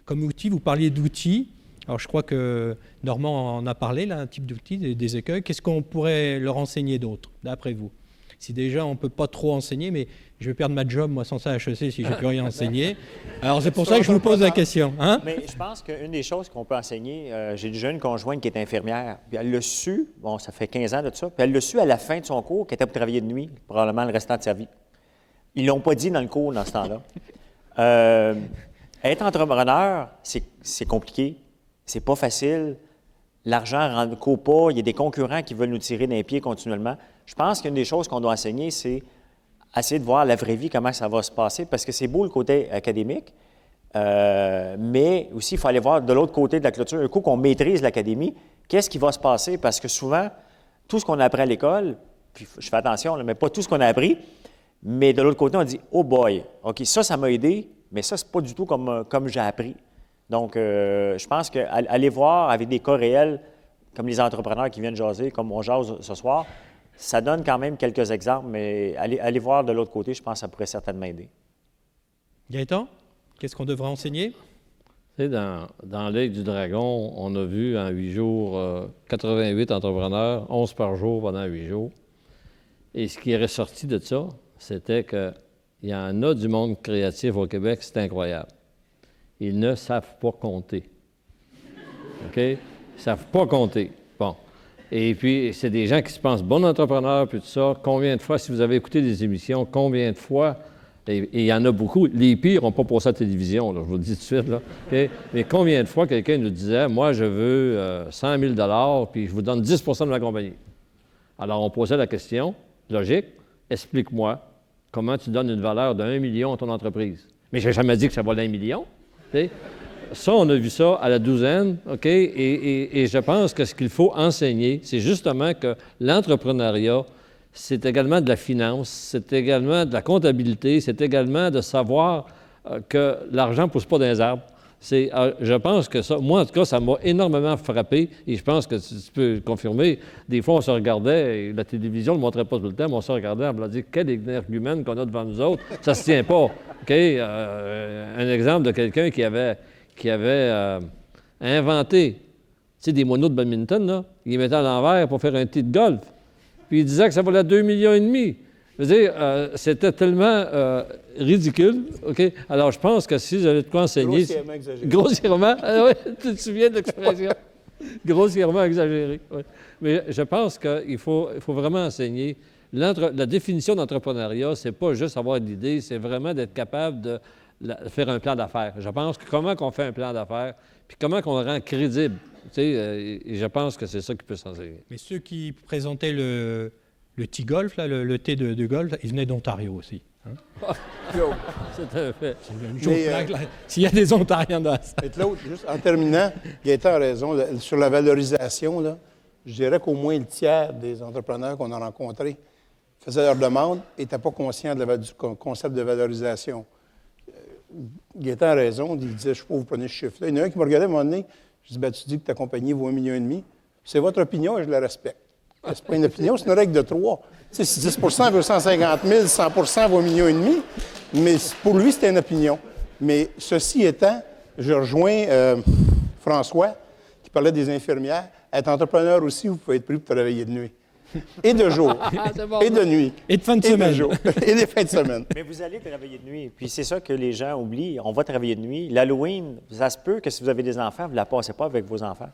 Comme outil, vous parliez d'outils. Alors, je crois que Normand en a parlé, là, un type d'outils, des écueils. Qu'est-ce qu'on pourrait leur enseigner d'autre, d'après vous? Si déjà, on ne peut pas trop enseigner, mais je vais perdre ma job, moi, sans ça à HEC, si je n'ai plus rien enseigné. Alors, c'est pour ça que je vous pose la question. Hein? Mais je pense qu'une des choses qu'on peut enseigner, j'ai déjà une conjointe qui est infirmière, puis elle l'a su, bon, ça fait 15 ans de ça, puis elle l'a su à la fin de son cours qu'elle était pour travailler de nuit, probablement le restant de sa vie. Ils ne l'ont pas dit dans le cours, dans ce temps-là. Être entrepreneur, c'est compliqué. C'est pas facile. L'argent ne court pas. Il y a des concurrents qui veulent nous tirer dans les pieds continuellement. Je pense qu'une des choses qu'on doit enseigner, c'est essayer de voir la vraie vie, comment ça va se passer, parce que c'est beau le côté académique, mais aussi, il faut aller voir de l'autre côté de la clôture. Un coup qu'on maîtrise l'académie, qu'est-ce qui va se passer? Parce que souvent, tout ce qu'on apprend à l'école, puis je fais attention, mais pas tout ce qu'on a appris, mais de l'autre côté, on dit « Oh boy, OK, ça m'a aidé, mais ça, c'est pas du tout comme j'ai appris. » Donc, je pense qu'aller voir avec des cas réels, comme les entrepreneurs qui viennent jaser, comme on jase ce soir, ça donne quand même quelques exemples, mais aller voir de l'autre côté, je pense que ça pourrait certainement aider. Gaëtan, qu'est-ce qu'on devrait enseigner? Tu sais, dans l'œil du dragon, on a vu en 8 jours 88 entrepreneurs, 11 par jour pendant 8 jours. Et ce qui est ressorti de ça, c'était qu'il y en a du monde créatif au Québec, c'est incroyable. Ils ne savent pas compter. OK? Ils ne savent pas compter. Bon. Et puis, c'est des gens qui se pensent bons entrepreneurs, puis tout ça. Combien de fois, si vous avez écouté des émissions, combien de fois, et il y en a beaucoup, les pires n'ont pas passé à la télévision, là, je vous le dis tout de suite, là. Okay? Mais combien de fois quelqu'un nous disait, moi, je veux 100 000 $ puis je vous donne 10 % de ma compagnie. Alors, on posait la question, logique, explique-moi comment tu donnes une valeur de 1 million à ton entreprise. Mais je n'ai jamais dit que ça valait 1 million. Okay? Ça, on a vu ça à la douzaine, OK? Et je pense que ce qu'il faut enseigner, c'est justement que l'entrepreneuriat, c'est également de la finance, c'est également de la comptabilité, c'est également de savoir que l'argent ne pousse pas dans les arbres. Je pense que ça, moi en tout cas, ça m'a énormément frappé et je pense que tu peux le confirmer. Des fois, on se regardait, et la télévision ne le montrait pas tout le temps, mais on se regardait, on se dit quel énergumène qu'on a devant nous autres, ça ne se tient pas. OK? Un exemple de quelqu'un qui avait inventé des moineaux de badminton, là, il les mettait à l'envers pour faire un tee de golf. Puis il disait que ça valait 2,5 millions. Je veux dire, c'était tellement ridicule, OK? Alors, je pense que si j'avais de quoi enseigner... Grossièrement exagéré. Grossièrement, oui, tu te souviens de l'expression? Grossièrement exagéré, oui. Mais je pense qu'il faut vraiment enseigner. La définition d'entrepreneuriat, c'est pas juste avoir de l'idée, c'est vraiment d'être capable de faire un plan d'affaires. Je pense que comment qu'on fait un plan d'affaires, puis comment qu'on le rend crédible. Et je pense que c'est ça qui peut s'enseigner. Mais ceux qui présentaient le thé golf, là, le thé de golf, ils venaient d'Ontario aussi. Hein? C'est un fait. C'est une jolie blague, là. S'il y a des Ontariens dans ça. Et Claude, juste en terminant, Gaëtan a raison. Sur la valorisation, là, je dirais qu'au moins le tiers des entrepreneurs qu'on a rencontrés faisaient leur demande et n'étaient pas conscients du concept de valorisation. Gaëtan a raison. Il disait, je ne sais pas, vous prenez ce chiffre-là. Il y en a un qui me regardait à un moment donné. Je dis, tu dis que ta compagnie vaut 1,5 million. C'est votre opinion et je la respecte. C'est pas une opinion, c'est une règle de 3. Tu sais, si 10 veut 150 000, 100 vaut 1,5 million. Mais pour lui, c'était une opinion. Mais ceci étant, je rejoins François, qui parlait des infirmières. Être entrepreneur aussi, vous pouvez être pris pour travailler de nuit. Et de jour. Et de nuit. Et de fin de semaine. Et de jour. Et des fins de semaine. Mais vous allez travailler de nuit. Puis c'est ça que les gens oublient. On va travailler de nuit. L'Halloween, ça se peut que si vous avez des enfants, vous ne la passez pas avec vos enfants.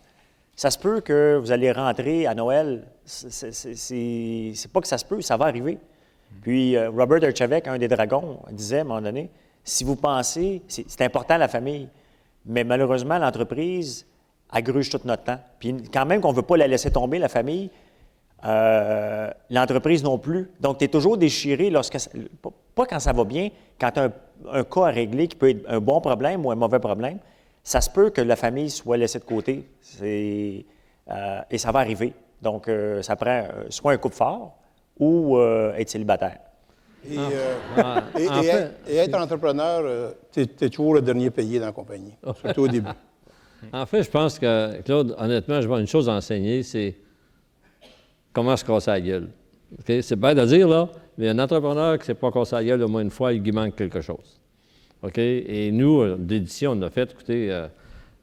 Ça se peut que vous allez rentrer à Noël. C'est pas que ça se peut, ça va arriver. Puis Robert Herjavec, un des dragons, disait à un moment donné, si vous pensez, c'est important la famille, mais malheureusement, l'entreprise agruge tout notre temps. Puis quand même qu'on ne veut pas la laisser tomber, la famille, l'entreprise non plus. Donc, tu es toujours déchiré pas quand ça va bien, quand tu as un cas à régler qui peut être un bon problème ou un mauvais problème, ça se peut que la famille soit laissée de côté. Et ça va arriver. Donc, ça prend soit un couple fort ou être célibataire. Et être entrepreneur, tu es toujours le dernier payé dans la compagnie, surtout au début. En fait, je pense que, Claude, honnêtement, je vois une chose à enseigner, c'est comment se casser la gueule. Okay? C'est bête à dire, là, mais un entrepreneur qui ne s'est pas cassé la gueule au moins une fois, il lui manque quelque chose. OK? Et nous, d'édition, on a fait, écoutez,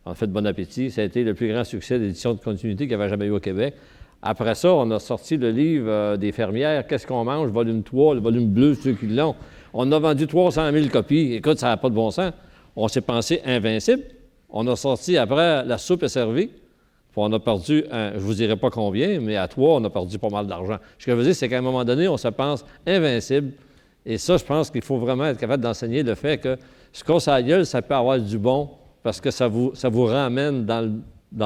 on a fait Bon Appétit. Ça a été le plus grand succès d'édition de continuité qu'il y avait jamais eu au Québec. Après ça, on a sorti le livre des fermières, Qu'est-ce qu'on mange, volume 3, le volume bleu, ceux qui l'ont. On a vendu 300 000 copies. Écoute, ça n'a pas de bon sens. On s'est pensé invincible. On a sorti après La soupe est servie. Puis on a perdu, je ne vous dirai pas combien, mais à 3, on a perdu pas mal d'argent. Ce que je veux dire, c'est qu'à un moment donné, on se pense invincible. Et ça, je pense qu'il faut vraiment être capable d'enseigner le fait que se casser la gueule, ça peut avoir du bon parce que ça vous ramène dans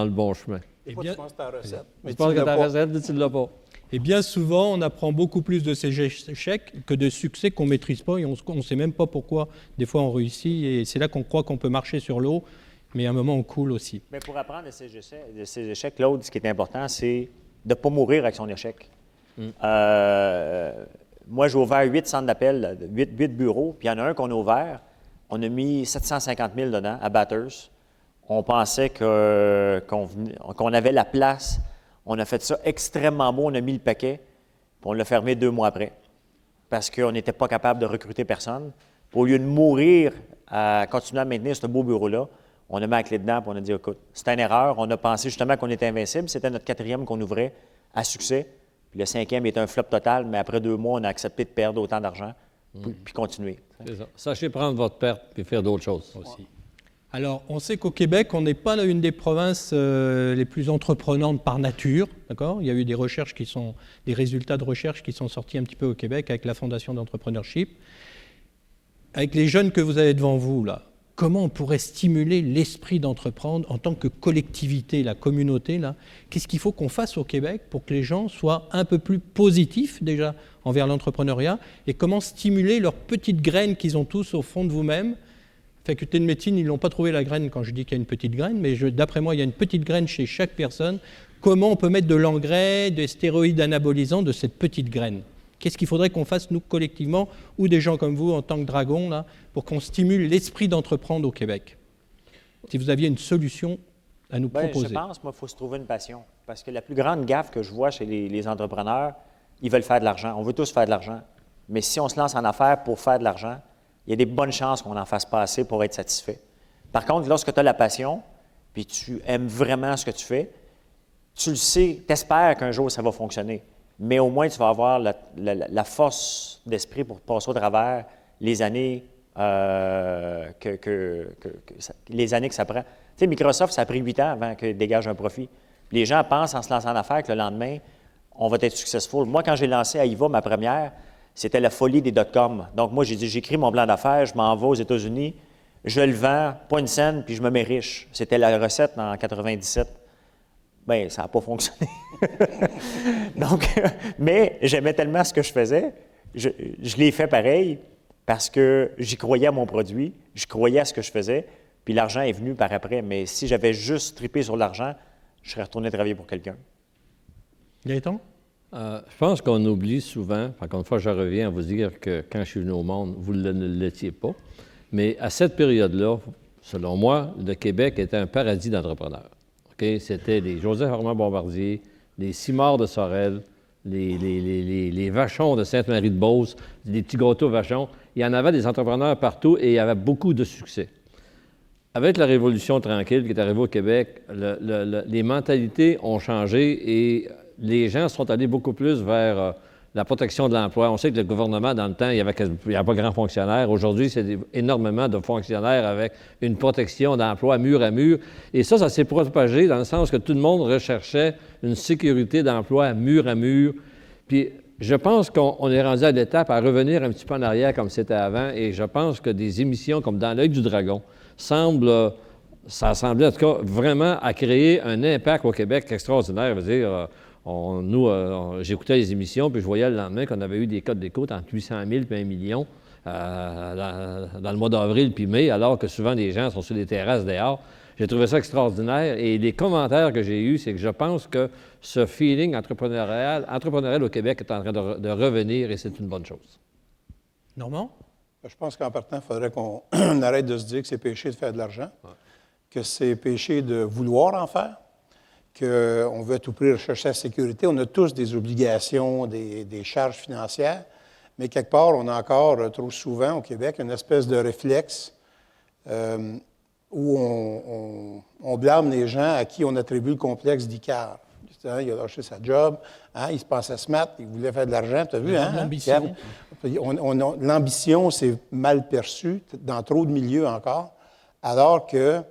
le bon chemin. Et bien, tu penses que ta recette. Je pense que ta recette, tu ne l'as pas. Et bien souvent, on apprend beaucoup plus de ces échecs que de succès qu'on ne maîtrise pas et on ne sait même pas pourquoi des fois on réussit. Et c'est là qu'on croit qu'on peut marcher sur l'eau, mais à un moment on coule aussi. Mais pour apprendre de ces échecs, Claude, ce qui est important, c'est de ne pas mourir avec son échec. Moi, j'ai ouvert 8 centres d'appel, 8 bureaux, puis il y en a un qu'on a ouvert. On a mis 750 000 dedans, à Bathurst. On pensait qu'on avait la place. On a fait ça extrêmement beau. On a mis le paquet, puis on l'a fermé 2 mois après parce qu'on n'était pas capable de recruter personne. Au lieu de mourir à continuer à maintenir ce beau bureau-là, on a mis la clé dedans, puis on a dit, écoute, c'était une erreur. On a pensé justement qu'on était invincible. C'était notre 4e qu'on ouvrait à succès. Puis le 5e était un flop total, mais après 2 mois, on a accepté de perdre autant d'argent, puis continuer. C'est ça. Sachez prendre votre perte puis faire d'autres choses. Aussi. Alors, on sait qu'au Québec, on n'est pas une des provinces les plus entreprenantes par nature, d'accord ? Il y a eu des résultats de recherche qui sont sortis un petit peu au Québec avec la Fondation d'entrepreneurship. Avec les jeunes que vous avez devant vous, là, comment on pourrait stimuler l'esprit d'entreprendre en tant que collectivité, la communauté, là ? Qu'est-ce qu'il faut qu'on fasse au Québec pour que les gens soient un peu plus positifs déjà envers l'entrepreneuriat et comment stimuler leurs petites graines qu'ils ont tous au fond de vous-même ? Faculté de médecine, ils n'ont pas trouvé la graine quand je dis qu'il y a une petite graine, mais d'après moi, il y a une petite graine chez chaque personne. Comment on peut mettre de l'engrais, des stéroïdes anabolisants de cette petite graine ? Qu'est-ce qu'il faudrait qu'on fasse, nous, collectivement, ou des gens comme vous, en tant que Dragon, là, pour qu'on stimule l'esprit d'entreprendre au Québec? Si vous aviez une solution à nous proposer. Je pense, moi, il faut se trouver une passion. Parce que la plus grande gaffe que je vois chez les entrepreneurs, ils veulent faire de l'argent. On veut tous faire de l'argent. Mais si on se lance en affaires pour faire de l'argent, il y a des bonnes chances qu'on n'en fasse pas assez pour être satisfait. Par contre, lorsque tu as la passion, puis tu aimes vraiment ce que tu fais, tu le sais, tu espères qu'un jour ça va fonctionner. Mais au moins, tu vas avoir la force d'esprit pour passer au travers les années, les années que ça prend. Tu sais, Microsoft, ça a pris 8 ans avant qu'il dégage un profit. Les gens pensent en se lançant en affaires que le lendemain, on va être successful. Moi, quand j'ai lancé Aïva, ma première, c'était la folie des dot-com. Donc, moi, j'ai dit, j'écris mon plan d'affaires, je m'en vais aux États-Unis, je le vends, pas une scène, puis je me mets riche. C'était la recette en 97. Bien, ça n'a pas fonctionné. Donc, mais j'aimais tellement ce que je faisais, je l'ai fait pareil parce que j'y croyais à mon produit, je croyais à ce que je faisais, puis l'argent est venu par après. Mais si j'avais juste trippé sur l'argent, je serais retourné travailler pour quelqu'un. Gaëtan? Je pense qu'on oublie souvent, encore une fois, je reviens à vous dire que quand je suis venu au monde, vous ne l'étiez pas. Mais à cette période-là, selon moi, le Québec était un paradis d'entrepreneurs. Okay? C'était les Joseph Armand Bombardier, les Simard de Sorel, les Vachon de Sainte-Marie-de-Beauce, les petits gâteaux Vachon. Il y en avait des entrepreneurs partout et il y avait beaucoup de succès. Avec la Révolution tranquille qui est arrivée au Québec, les mentalités ont changé et les gens sont allés beaucoup plus vers la protection de l'emploi. On sait que le gouvernement, dans le temps, il n'y avait pas grand fonctionnaire. Aujourd'hui, c'est énormément de fonctionnaires avec une protection d'emploi mur à mur. Et ça s'est propagé dans le sens que tout le monde recherchait une sécurité d'emploi mur à mur. Puis je pense qu'on est rendu à l'étape à revenir un petit peu en arrière comme c'était avant. Et je pense que des émissions comme Dans l'œil du dragon ça semblait en tout cas vraiment à créer un impact au Québec extraordinaire. Je veux dire, j'écoutais les émissions, puis je voyais le lendemain qu'on avait eu des codes d'écoute entre 800 000 et 1 million dans le mois d'avril puis mai, alors que souvent les gens sont sur les terrasses dehors. J'ai trouvé ça extraordinaire. Et les commentaires que j'ai eus, c'est que je pense que ce feeling entrepreneurial au Québec est en train de revenir et c'est une bonne chose. Normand? Je pense qu'en partant, il faudrait qu'on arrête de se dire que c'est péché de faire de l'argent, que c'est péché de vouloir en faire, qu'on veut à tout prix rechercher la sécurité. On a tous des obligations, des charges financières, mais quelque part, on a encore trop souvent au Québec une espèce de réflexe où on blâme les gens à qui on attribue le complexe d'Icare. Il a lâché sa job, il se passait smart, il voulait faire de l'argent, tu as vu, hein? L'ambition. L'ambition, c'est mal perçu dans trop de milieux encore, alors que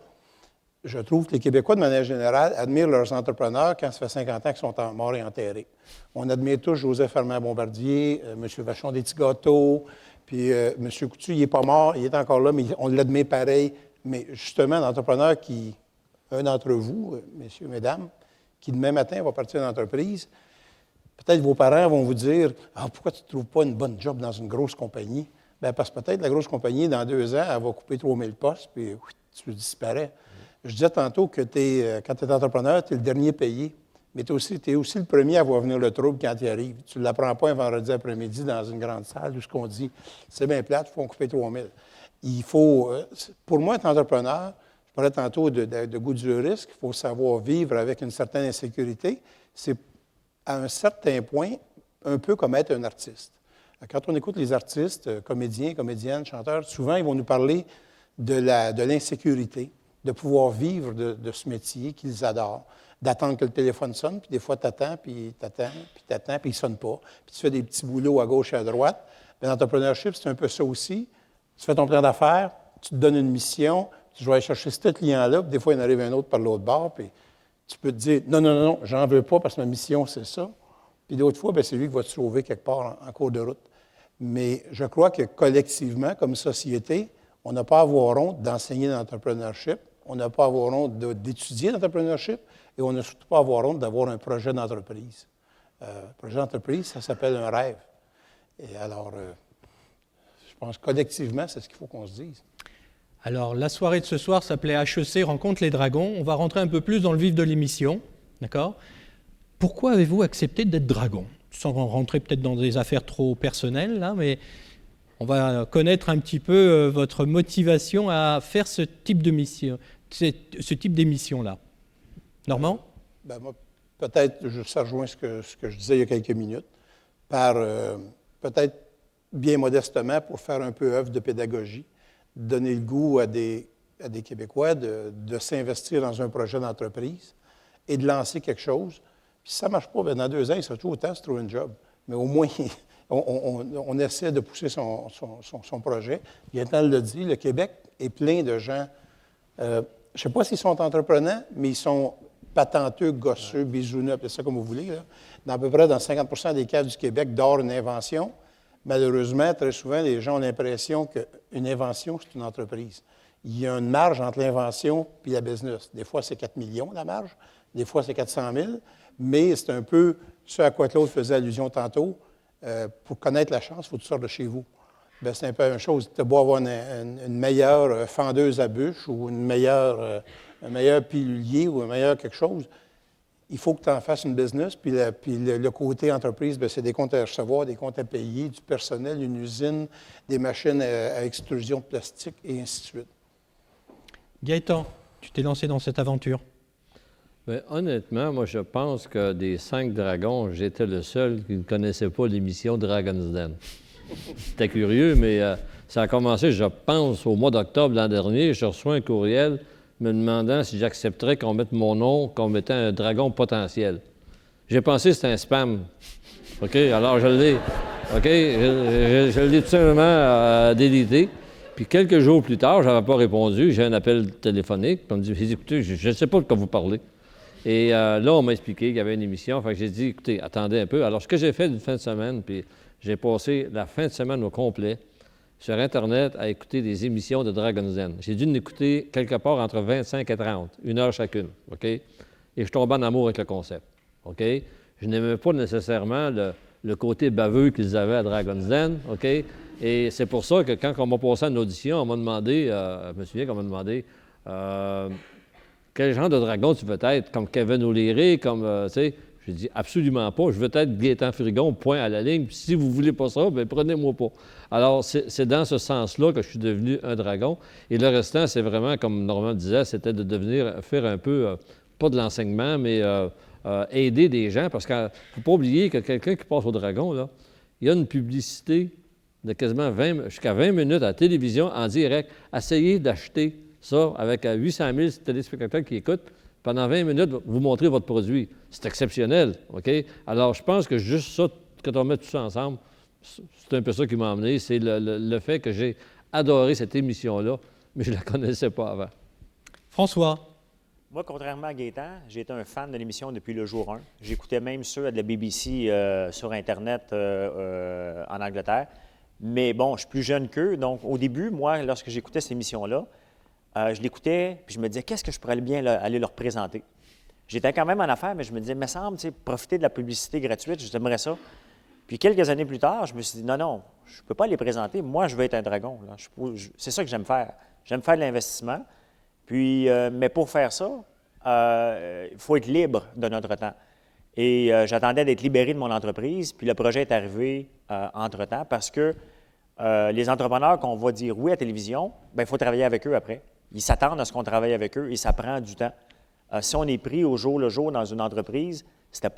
je trouve que les Québécois, de manière générale, admirent leurs entrepreneurs quand ça fait 50 ans qu'ils sont morts et enterrés. On admire tous Joseph Armand Bombardier, M. Vachon des petits gâteaux, puis M. Coutu, il n'est pas mort, il est encore là, mais on l'admire pareil. Mais justement, l'entrepreneur un d'entre vous, messieurs, mesdames, qui demain matin va partir d'entreprise, peut-être vos parents vont vous dire « Ah, pourquoi tu ne trouves pas une bonne job dans une grosse compagnie? » Bien, parce que peut-être la grosse compagnie, dans 2 ans, elle va couper 3000 postes, puis tu disparais. Je disais tantôt que quand tu es entrepreneur, tu es le dernier payé, mais tu es aussi le premier à voir venir le trouble quand il arrive. Tu ne l'apprends pas un vendredi après-midi dans une grande salle où ce qu'on dit « C'est bien plate, il faut en couper 3000 ». Il faut, pour moi, être entrepreneur, je parlais tantôt de goût du risque, il faut savoir vivre avec une certaine insécurité. C'est à un certain point un peu comme être un artiste. Quand on écoute les artistes, comédiens, comédiennes, chanteurs, souvent ils vont nous parler de l'insécurité, de pouvoir vivre de ce métier qu'ils adorent, d'attendre que le téléphone sonne, puis des fois t'attends, puis il ne sonne pas, puis tu fais des petits boulots à gauche et à droite. L'entrepreneurship, c'est un peu ça aussi. Tu fais ton plan d'affaires, tu te donnes une mission, tu vas aller chercher ce client-là, puis des fois, il en arrive un autre par l'autre bord, puis tu peux te dire « Non, j'en veux pas parce que ma mission, c'est ça. » Puis d'autres fois, bien, c'est lui qui va te sauver quelque part en cours de route. Mais je crois que collectivement, comme société, on n'a pas à avoir honte d'enseigner l'entrepreneurship, on n'a pas à avoir honte d'étudier l'entrepreneurship, et on n'a surtout pas à avoir honte d'avoir un projet d'entreprise. Projet d'entreprise, ça s'appelle un rêve. Et alors, je pense collectivement, c'est ce qu'il faut qu'on se dise. Alors, la soirée de ce soir s'appelait HEC Rencontre les Dragons. On va rentrer un peu plus dans le vif de l'émission, d'accord? Pourquoi avez-vous accepté d'être dragon? sans rentrer peut-être dans des affaires trop personnelles, là, mais on va connaître un petit peu votre motivation à faire ce type de mission, ce type d'émission-là. Normand? Moi, peut-être, ça rejoint ce que je disais il y a quelques minutes, peut-être bien modestement pour faire un peu œuvre de pédagogie, donner le goût à des Québécois de s'investir dans un projet d'entreprise et de lancer quelque chose. Puis si ça ne marche pas, dans 2 ans, il sera tout autant se trouver un job. Mais au moins, on essaie de pousser son projet. Gaétan l'a dit, le Québec est plein de gens, je ne sais pas s'ils sont entrepreneurs, mais ils sont patenteux, gosseux, bisouneux, appelez ça comme vous voulez. Là. Dans à peu près dans 50 des cas du Québec, dort une invention. Malheureusement, très souvent, les gens ont l'impression qu'une invention, c'est une entreprise. Il y a une marge entre l'invention et la business. Des fois, c'est 4 millions, la marge. Des fois, c'est 400 000. Mais c'est un peu ce à quoi Claude faisait allusion tantôt. Pour connaître la chance, il faut que tu sortes de chez vous. Bien, c'est un peu la même chose. Tu as beau avoir une meilleure fendeuse à bûche ou un meilleur pilulier ou un meilleur quelque chose, il faut que tu en fasses une business. Puis le côté entreprise, bien, c'est des comptes à recevoir, des comptes à payer, du personnel, une usine, des machines à extrusion de plastique et ainsi de suite. Gaétan, tu t'es lancé dans cette aventure? Bien, honnêtement, moi, je pense que des 5 dragons, j'étais le seul qui ne connaissait pas l'émission Dragon's Den. C'était curieux, mais ça a commencé, je pense, au mois d'octobre l'an dernier. Je reçois un courriel me demandant si j'accepterais qu'on mette mon nom comme étant un dragon potentiel. J'ai pensé que c'était un spam. OK? Alors, je l'ai. OK? Je l'ai tout simplement délité. Puis quelques jours plus tard, je n'avais pas répondu. J'ai un appel téléphonique. On me dit, écoutez, je ne sais pas de quoi vous parlez. Et là, on m'a expliqué qu'il y avait une émission. Fait que j'ai dit, écoutez, attendez un peu. Alors, ce que j'ai fait d'une fin de semaine, puis j'ai passé la fin de semaine au complet sur Internet à écouter des émissions de Dragon's Den. J'ai dû en écouter quelque part entre 25 et 30, 1 heure chacune. OK? Et je tombais en amour avec le concept. OK? Je n'aimais pas nécessairement le côté baveux qu'ils avaient à Dragon's Den. OK? Et c'est pour ça que quand on m'a passé une audition, on m'a demandé, je me souviens qu'on m'a demandé quel genre de dragon tu veux être, comme Kevin O'Leary, comme, tu sais, j'ai dit absolument pas, je veux être Gaétan Frigon, point à la ligne, puis si vous voulez pas ça, bien prenez-moi pas. Alors, c'est dans ce sens-là que je suis devenu un dragon, et le restant, c'est vraiment, comme Normand disait, c'était de faire un peu, pas de l'enseignement, mais aider des gens, parce qu'il ne faut pas oublier que quelqu'un qui passe au dragon, là, il y a une publicité de quasiment jusqu'à 20 minutes à la télévision en direct. Essayez d'acheter ça avec 800 000 téléspectateurs qui écoutent. Pendant 20 minutes, vous montrez votre produit. C'est exceptionnel, OK? Alors, je pense que juste ça, quand on met tout ça ensemble, c'est un peu ça qui m'a emmené. C'est le fait que j'ai adoré cette émission-là, mais je ne la connaissais pas avant. François? Moi, contrairement à Gaétan, j'ai été un fan de l'émission depuis le jour 1. J'écoutais même ceux de la BBC sur Internet en Angleterre. Mais bon, je suis plus jeune qu'eux. Donc, au début, moi, lorsque j'écoutais cette émission-là, je l'écoutais, puis je me disais, qu'est-ce que je pourrais bien aller leur présenter? J'étais quand même en affaires, mais je me disais, me semble, tu sais, profiter de la publicité gratuite, j'aimerais ça. Puis quelques années plus tard, je me suis dit, non, je ne peux pas les présenter. Moi, je veux être un dragon. C'est ça que j'aime faire. J'aime faire de l'investissement. Puis, mais pour faire ça, il faut être libre de notre temps. Et j'attendais d'être libéré de mon entreprise, puis le projet est arrivé entre-temps parce que les entrepreneurs qu'on va dire oui à la télévision, bien, il faut travailler avec eux après. Ils s'attendent à ce qu'on travaille avec eux et ça prend du temps. Si on est pris au jour le jour dans une entreprise, c'est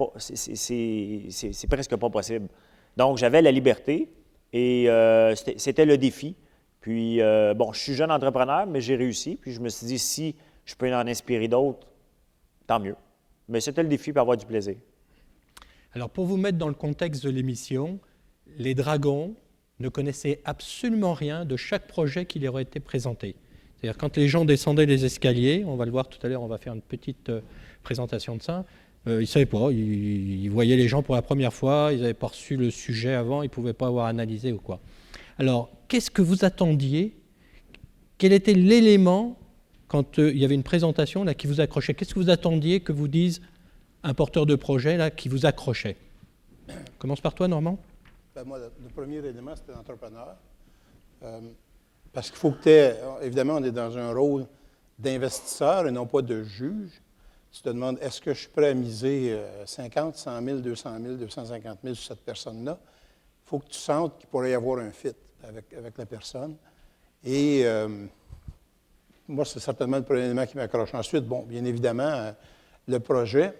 presque pas possible. Donc, j'avais la liberté et c'était le défi. Puis, bon, je suis jeune entrepreneur, mais j'ai réussi. Puis, je me suis dit, si je peux en inspirer d'autres, tant mieux. Mais c'était le défi pour avoir du plaisir. Alors, pour vous mettre dans le contexte de l'émission, les dragons ne connaissaient absolument rien de chaque projet qui leur était présenté. C'est-à-dire, quand les gens descendaient les escaliers, on va le voir tout à l'heure, on va faire une petite présentation de ça, ils ne savaient pas, ils voyaient les gens pour la première fois, ils n'avaient pas reçu le sujet avant, ils ne pouvaient pas avoir analysé ou quoi. Alors, qu'est-ce que vous attendiez? Quel était l'élément, quand il y avait une présentation là, qui vous accrochait? Qu'est-ce que vous attendiez que vous dise un porteur de projet là, qui vous accrochait? Commence par toi, Normand. Ben moi, le premier élément, c'était l'entrepreneur. Parce qu'il faut que tu aies... Évidemment, on est dans un rôle d'investisseur et non pas de juge. tu te demandes, est-ce que je suis prêt à miser 50, 100 000, 200 000, 250 000 sur cette personne-là? Il faut que tu sentes qu'il pourrait y avoir un fit avec la personne. Et moi, c'est certainement le premier élément qui m'accroche. Ensuite, bon, bien évidemment, le projet,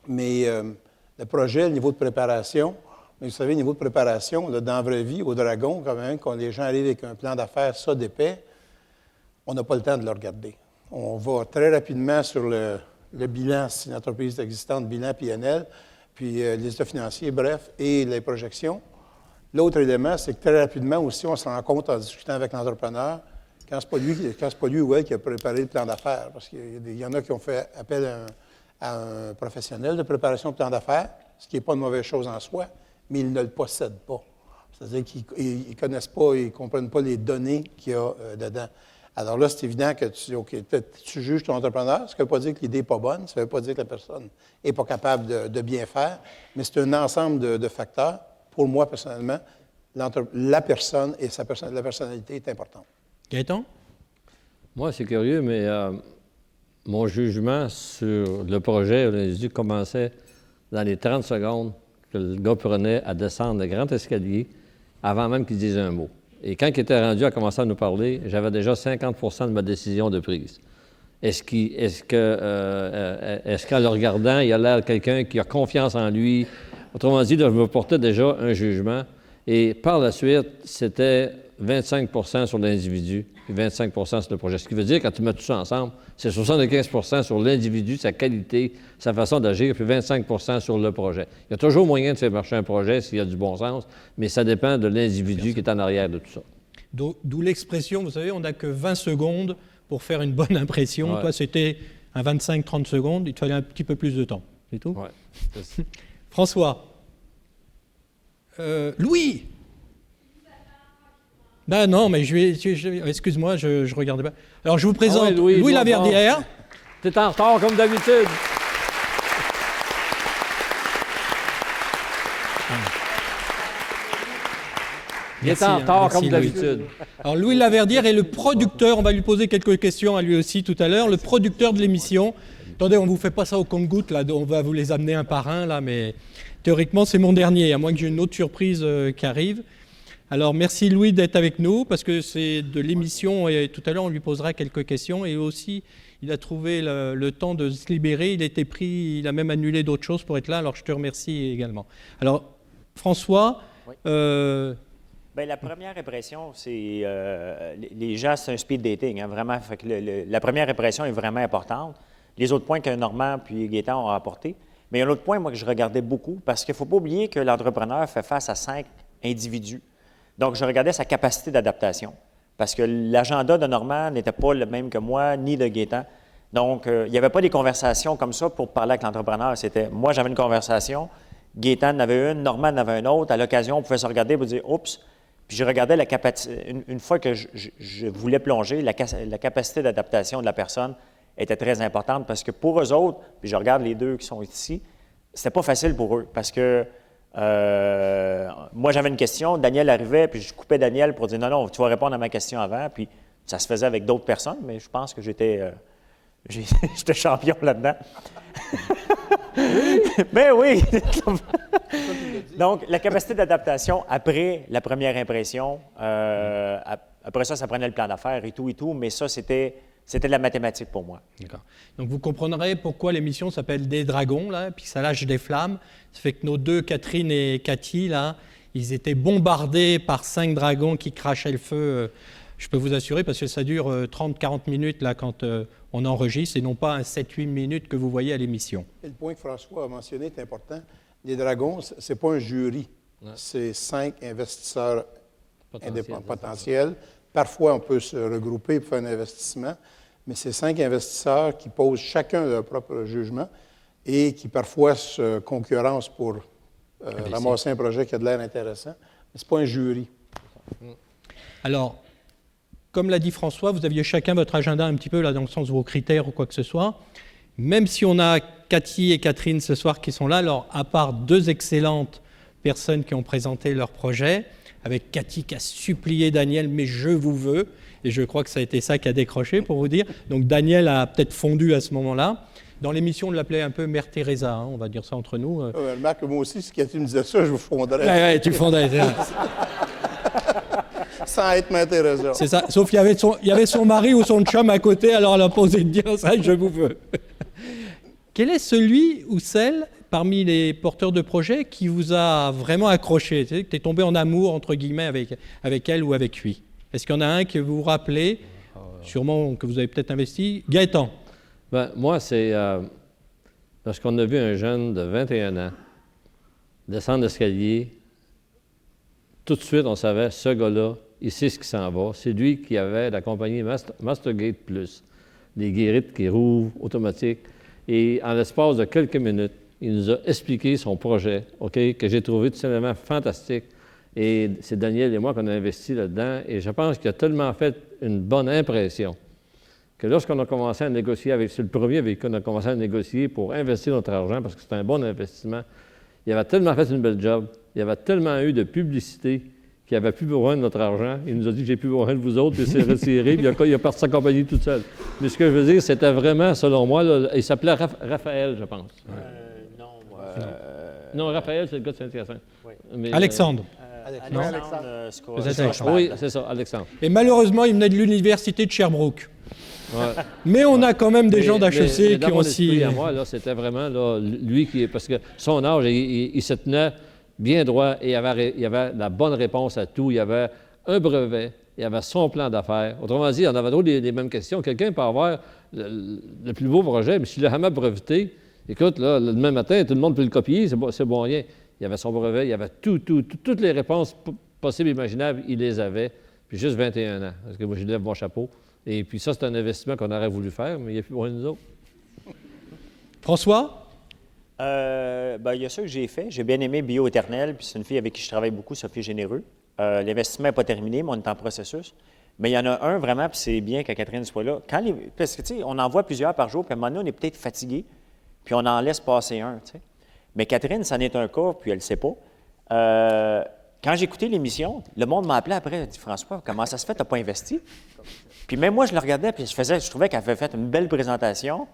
mais le projet, le niveau de préparation. Mais vous savez, le niveau de préparation, là, dans la vraie vie, au Dragon, quand même, quand les gens arrivent avec un plan d'affaires ça d'épais, on n'a pas le temps de le regarder. On va très rapidement sur le bilan, si l'entreprise est existante, bilan PNL, puis les états financiers, bref, et les projections. L'autre élément, c'est que très rapidement aussi, on se rend compte en discutant avec l'entrepreneur, quand c'est pas lui ou elle qui a préparé le plan d'affaires, parce qu'il y en a qui ont fait appel à un professionnel de préparation de plan d'affaires, ce qui n'est pas une mauvaise chose en soi, mais ils ne le possèdent pas. C'est-à-dire qu'ils ne connaissent pas, ils ne comprennent pas les données qu'il y a dedans. Alors là, c'est évident que tu juges ton entrepreneur. Ça ne veut pas dire que l'idée n'est pas bonne, ça ne veut pas dire que la personne n'est pas capable de bien faire, mais c'est un ensemble de facteurs. Pour moi, personnellement, la personne et la personnalité est importante. Gaëtan? Moi, c'est curieux, mais mon jugement sur le projet, l'individu commençait dans les 30 secondes que le gars prenait à descendre le grand escalier avant même qu'il dise un mot. Et quand il était rendu à commencer à nous parler, j'avais déjà 50 de ma décision de prise. Est-ce qu'en le regardant, il a l'air de quelqu'un qui a confiance en lui? Autrement dit, là, je me portais déjà un jugement. Et par la suite, c'était 25 sur l'individu et 25 sur le projet. Ce qui veut dire, quand tu mets tout ça ensemble, c'est 75 sur l'individu, sa qualité, sa façon d'agir, puis 25 sur le projet. Il y a toujours moyen de faire marcher un projet s'il y a du bon sens, mais ça dépend de l'individu qui est en arrière de tout ça. D'où l'expression, vous savez, on n'a que 20 secondes pour faire une bonne impression. Ouais. Toi, c'était un 25-30 secondes, il te fallait un petit peu plus de temps. C'est tout? Oui. François. Louis. Ben non, mais excuse-moi, je regardais pas. Alors, je vous présente Louis Laverdière. Tu es en retard, comme d'habitude. Il est en retard, comme d'habitude. Alors, Louis Laverdière est le producteur. On va lui poser quelques questions à lui aussi tout à l'heure. Le producteur de l'émission. Attendez, on ne vous fait pas ça au compte-gouttes, là. On va vous les amener un par un, là, mais théoriquement, c'est mon dernier, à moins que j'ai une autre surprise qui arrive. Alors, merci Louis d'être avec nous, parce que c'est de l'émission, et tout à l'heure, on lui posera quelques questions. Et aussi, il a trouvé le temps de se libérer. Il était pris, il a même annulé d'autres choses pour être là. Alors, je te remercie également. Alors, François... Oui. Bien, la première impression, c'est... les gens, c'est un speed dating, hein, vraiment. Fait que la première impression est vraiment importante. Les autres points que Normand puis Gaétan ont apportés. Mais il y a un autre point, moi, que je regardais beaucoup, parce qu'il ne faut pas oublier que l'entrepreneur fait face à 5 individus. Donc, je regardais sa capacité d'adaptation, parce que l'agenda de Normand n'était pas le même que moi, ni de Gaétan. Donc, il n'y avait pas des conversations comme ça pour parler avec l'entrepreneur. C'était, moi, j'avais une conversation, Gaétan en avait une, Normand en avait une autre. À l'occasion, on pouvait se regarder pour dire « Oups ». Puis je regardais la capacité, une fois que je voulais plonger, la capacité d'adaptation de la personne était très importante, parce que pour eux autres, puis je regarde les deux qui sont ici, c'était pas facile pour eux, parce que moi, j'avais une question, Daniel arrivait, puis je coupais Daniel pour dire « Non, tu vas répondre à ma question avant », puis ça se faisait avec d'autres personnes, mais je pense que j'étais champion là-dedans. Mais oui! Donc, la capacité d'adaptation après la première impression, après ça prenait le plan d'affaires et tout, mais ça, c'était de la mathématique pour moi. D'accord. Donc, vous comprendrez pourquoi l'émission s'appelle Des Dragons, là, puis ça lâche des flammes. Ça fait que nos deux, Catherine et Cathy, là, ils étaient bombardés par 5 dragons qui crachaient le feu. Je peux vous assurer, parce que ça dure 30-40 minutes, là, quand on enregistre, et non pas un 7-8 minutes que vous voyez à l'émission. Et le point que François a mentionné est important. Les dragons, ce n'est pas un jury. Ouais. C'est 5 investisseurs potentiels. Parfois, on peut se regrouper pour faire un investissement, mais c'est 5 investisseurs qui posent chacun leur propre jugement et qui parfois se concurrencent pour ramasser un projet qui a de l'air intéressant. Mais ce n'est pas un jury. Alors, comme l'a dit François, vous aviez chacun votre agenda un petit peu là, dans le sens de vos critères ou quoi que ce soit. Même si on a Cathy et Catherine ce soir qui sont là, alors à part 2 excellentes personnes qui ont présenté leur projet, avec Cathy qui a supplié Daniel, mais je vous veux, et je crois que ça a été ça qui a décroché pour vous dire. Donc Daniel a peut-être fondu à ce moment-là. Dans l'émission, on l'appelait un peu Mère Teresa, hein, on va dire ça entre nous. Remarque que moi aussi, si Cathy me disait ça, je vous fondrais. Ouais, tu fondais. Sans être Mère Teresa. C'est ça. Sauf qu'il y avait son mari ou son chum à côté, alors elle a pas osé de dire ça, je vous veux. Quel est celui ou celle, parmi les porteurs de projets, qui vous a vraiment accroché? Tu sais, que tu es tombé en amour, entre guillemets, avec elle ou avec lui? Est-ce qu'il y en a un que vous vous rappelez, sûrement que vous avez peut-être investi? Gaëtan. Ben, moi, c'est lorsqu'on a vu un jeune de 21 ans descendre l'escalier, tout de suite, on savait, ce gars-là, il sait ce qui s'en va. C'est lui qui avait la compagnie Mastergate Plus, des guérites qui rouvrent automatiques. Et en l'espace de quelques minutes, il nous a expliqué son projet, que j'ai trouvé tout simplement fantastique. Et c'est Daniel et moi qu'on a investi là-dedans. Et je pense qu'il a tellement fait une bonne impression que lorsqu'on a commencé à négocier c'est le premier avec qui on a commencé à négocier pour investir notre argent, parce que c'est un bon investissement, il avait tellement fait une belle job, il y avait tellement eu de publicité qu'il n'avait plus besoin de notre argent. Il nous a dit que j'ai plus besoin de vous autres, puis il s'est retiré, puis il a parti sa compagnie toute seule. Mais ce que je veux dire, c'était vraiment, selon moi, là, il s'appelait Raphaël, je pense. Non, Raphaël, c'est le gars de Saint-Hyacinthe. Oui. Mais, Alexandre. Alexandre. Oui, c'est ça, Alexandre. Et malheureusement, il venait de l'université de Sherbrooke. Ouais. Mais on a quand même des gens mais d'HEC dans qui ont mon aussi... esprit, à moi, là, c'était vraiment là, lui qui... Parce que son âge, il se tenait bien droit et il avait la bonne réponse à tout. Il avait un brevet, il avait son plan d'affaires. Autrement dit, on avait toujours les mêmes questions. Quelqu'un peut avoir le plus beau projet, mais s'il l'a jamais breveté, écoute, là, le demain matin, tout le monde peut le copier, c'est bon rien. Il avait son brevet, il avait toutes les réponses possibles et imaginables, il les avait. Puis juste 21 ans, parce que moi, je lève mon chapeau. Et puis ça, c'est un investissement qu'on aurait voulu faire, mais il n'y a plus besoin de nous autres. François? Il y a ça que j'ai fait. J'ai bien aimé Bio-Éternel, puis c'est une fille avec qui je travaille beaucoup, Sophie Généreux. L'investissement n'est pas terminé, mais on est en processus. Mais il y en a un vraiment, puis c'est bien que Catherine soit là. Parce que, tu sais, on en voit plusieurs par jour, puis à un moment donné, on est peut-être fatigué, puis on en laisse passer un, tu sais. Mais Catherine, c'en est un cas, puis elle ne le sait pas. Quand j'ai écouté l'émission, le monde m'a appelé après, il a dit « François, comment ça se fait, tu n'as pas investi? » Puis même moi, je le regardais, puis je trouvais qu'elle avait fait une belle présentation.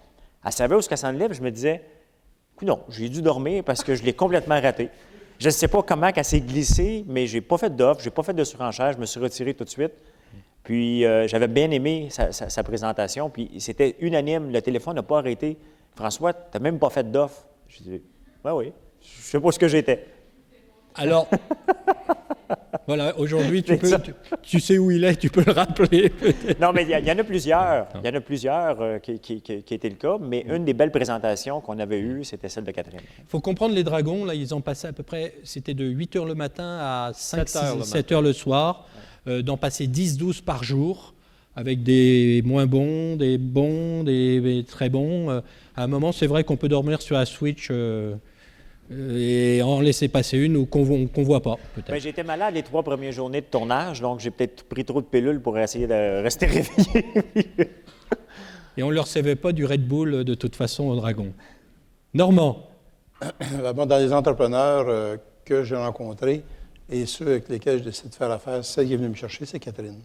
Elle savait où est-ce qu'elle s'en allait, puis je me disais « Non, j'ai dû dormir parce que je l'ai complètement raté. » Je ne sais pas comment elle s'est glissée, mais je n'ai pas fait d'offre, je n'ai pas fait de surenchère, je me suis retiré tout de suite. Puis j'avais bien aimé sa présentation, puis c'était unanime, le téléphone n'a pas arrêté. « François, tu n'as même pas fait d'offre. » Je dis « Ben oui, je ne sais pas ce que j'étais. » Alors, voilà, aujourd'hui, tu sais où il est, tu peux le rappeler. Non, mais il y en a plusieurs. Il y en a plusieurs qui étaient le cas, mais une des belles présentations qu'on avait eues, c'était celle de Catherine. Il faut comprendre les dragons, là, ils ont passé à peu près, c'était de 8 h le matin à 7 h le soir, d'en passer 10-12 par jour, avec des moins bons, des très bons. À un moment, c'est vrai qu'on peut dormir sur la Switch et en laisser passer une ou qu'on ne voit pas, peut-être. Bien, j'étais malade les 3 premières journées de tournage, donc j'ai peut-être pris trop de pilules pour essayer de rester réveillé. Et on ne leur servait pas du Red Bull de toute façon au dragon. Normand. Dans les entrepreneurs que j'ai rencontrés et ceux avec lesquels je décide de faire affaire, celle qui est venue me chercher, c'est Catherine.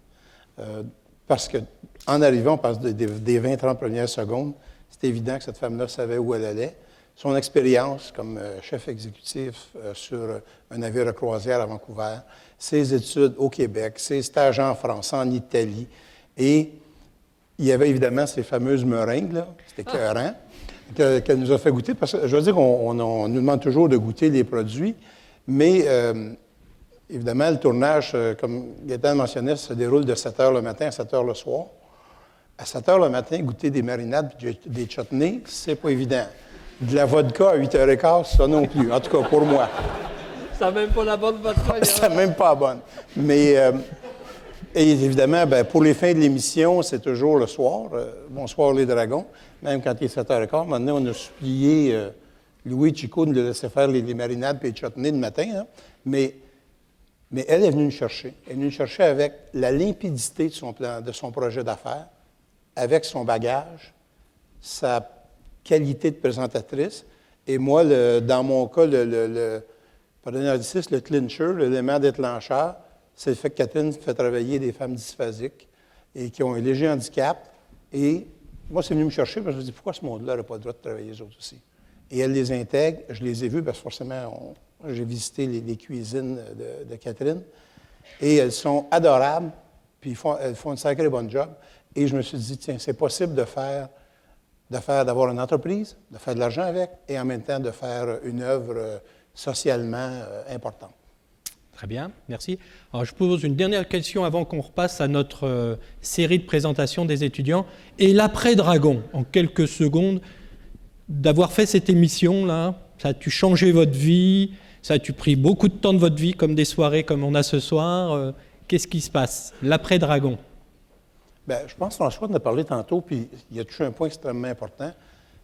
Parce qu'en arrivant, on passe des 20-30 premières secondes, c'est évident que cette femme-là savait où elle allait. Son expérience comme chef exécutif sur un navire de croisière à Vancouver, ses études au Québec, ses stages en France, en Italie. Et il y avait évidemment ces fameuses meringues, là, c'était écœurant, qu'elle nous a fait goûter. Parce que je veux dire qu'on nous demande toujours de goûter les produits, mais évidemment, le tournage, comme Gaëtan mentionnait, se déroule de 7 h le matin à 7 h le soir. À 7 h le matin, goûter des marinades et des chutneys, c'est pas évident. De la vodka à 8 h 15, ça non plus, en tout cas pour moi. Ça n'a même pas la bonne vodka. Ça n'a même pas la bonne. Mais, et évidemment, pour les fins de l'émission, c'est toujours le soir. Bonsoir les dragons. Même quand il est 7 h 15, maintenant, on a supplié Louis Chico de nous laisser faire les marinades et les chutneys le matin. Hein. Mais elle est venue nous chercher. Elle est venue nous chercher avec la limpidité de son projet d'affaires, avec son bagage, sa qualité de présentatrice. Et moi, dans mon cas, pardonnez l'artiste, le clincher, l'élément déclencheur, c'est le fait que Catherine fait travailler des femmes dysphasiques et qui ont un léger handicap et moi, c'est venu me chercher parce que je me dis, pourquoi ce monde-là n'a pas le droit de travailler eux autres aussi? Et elle les intègre. Je les ai vus parce que forcément, j'ai visité les cuisines de Catherine. Et elles sont adorables, puis elles font une sacrée bonne job. Et je me suis dit, tiens, c'est possible d'avoir une entreprise, de faire de l'argent avec, et en même temps de faire une œuvre socialement importante. Très bien, merci. Alors, je pose une dernière question avant qu'on repasse à notre série de présentations des étudiants. Et l'après-dragon, en quelques secondes, d'avoir fait cette émission-là, ça a-tu changé votre vie? Ça a-tu pris beaucoup de temps de votre vie, comme des soirées comme on a ce soir? Qu'est-ce qui se passe? L'après-dragon. Bien, je pense que François en a parlé tantôt, puis il y a touché un point extrêmement important,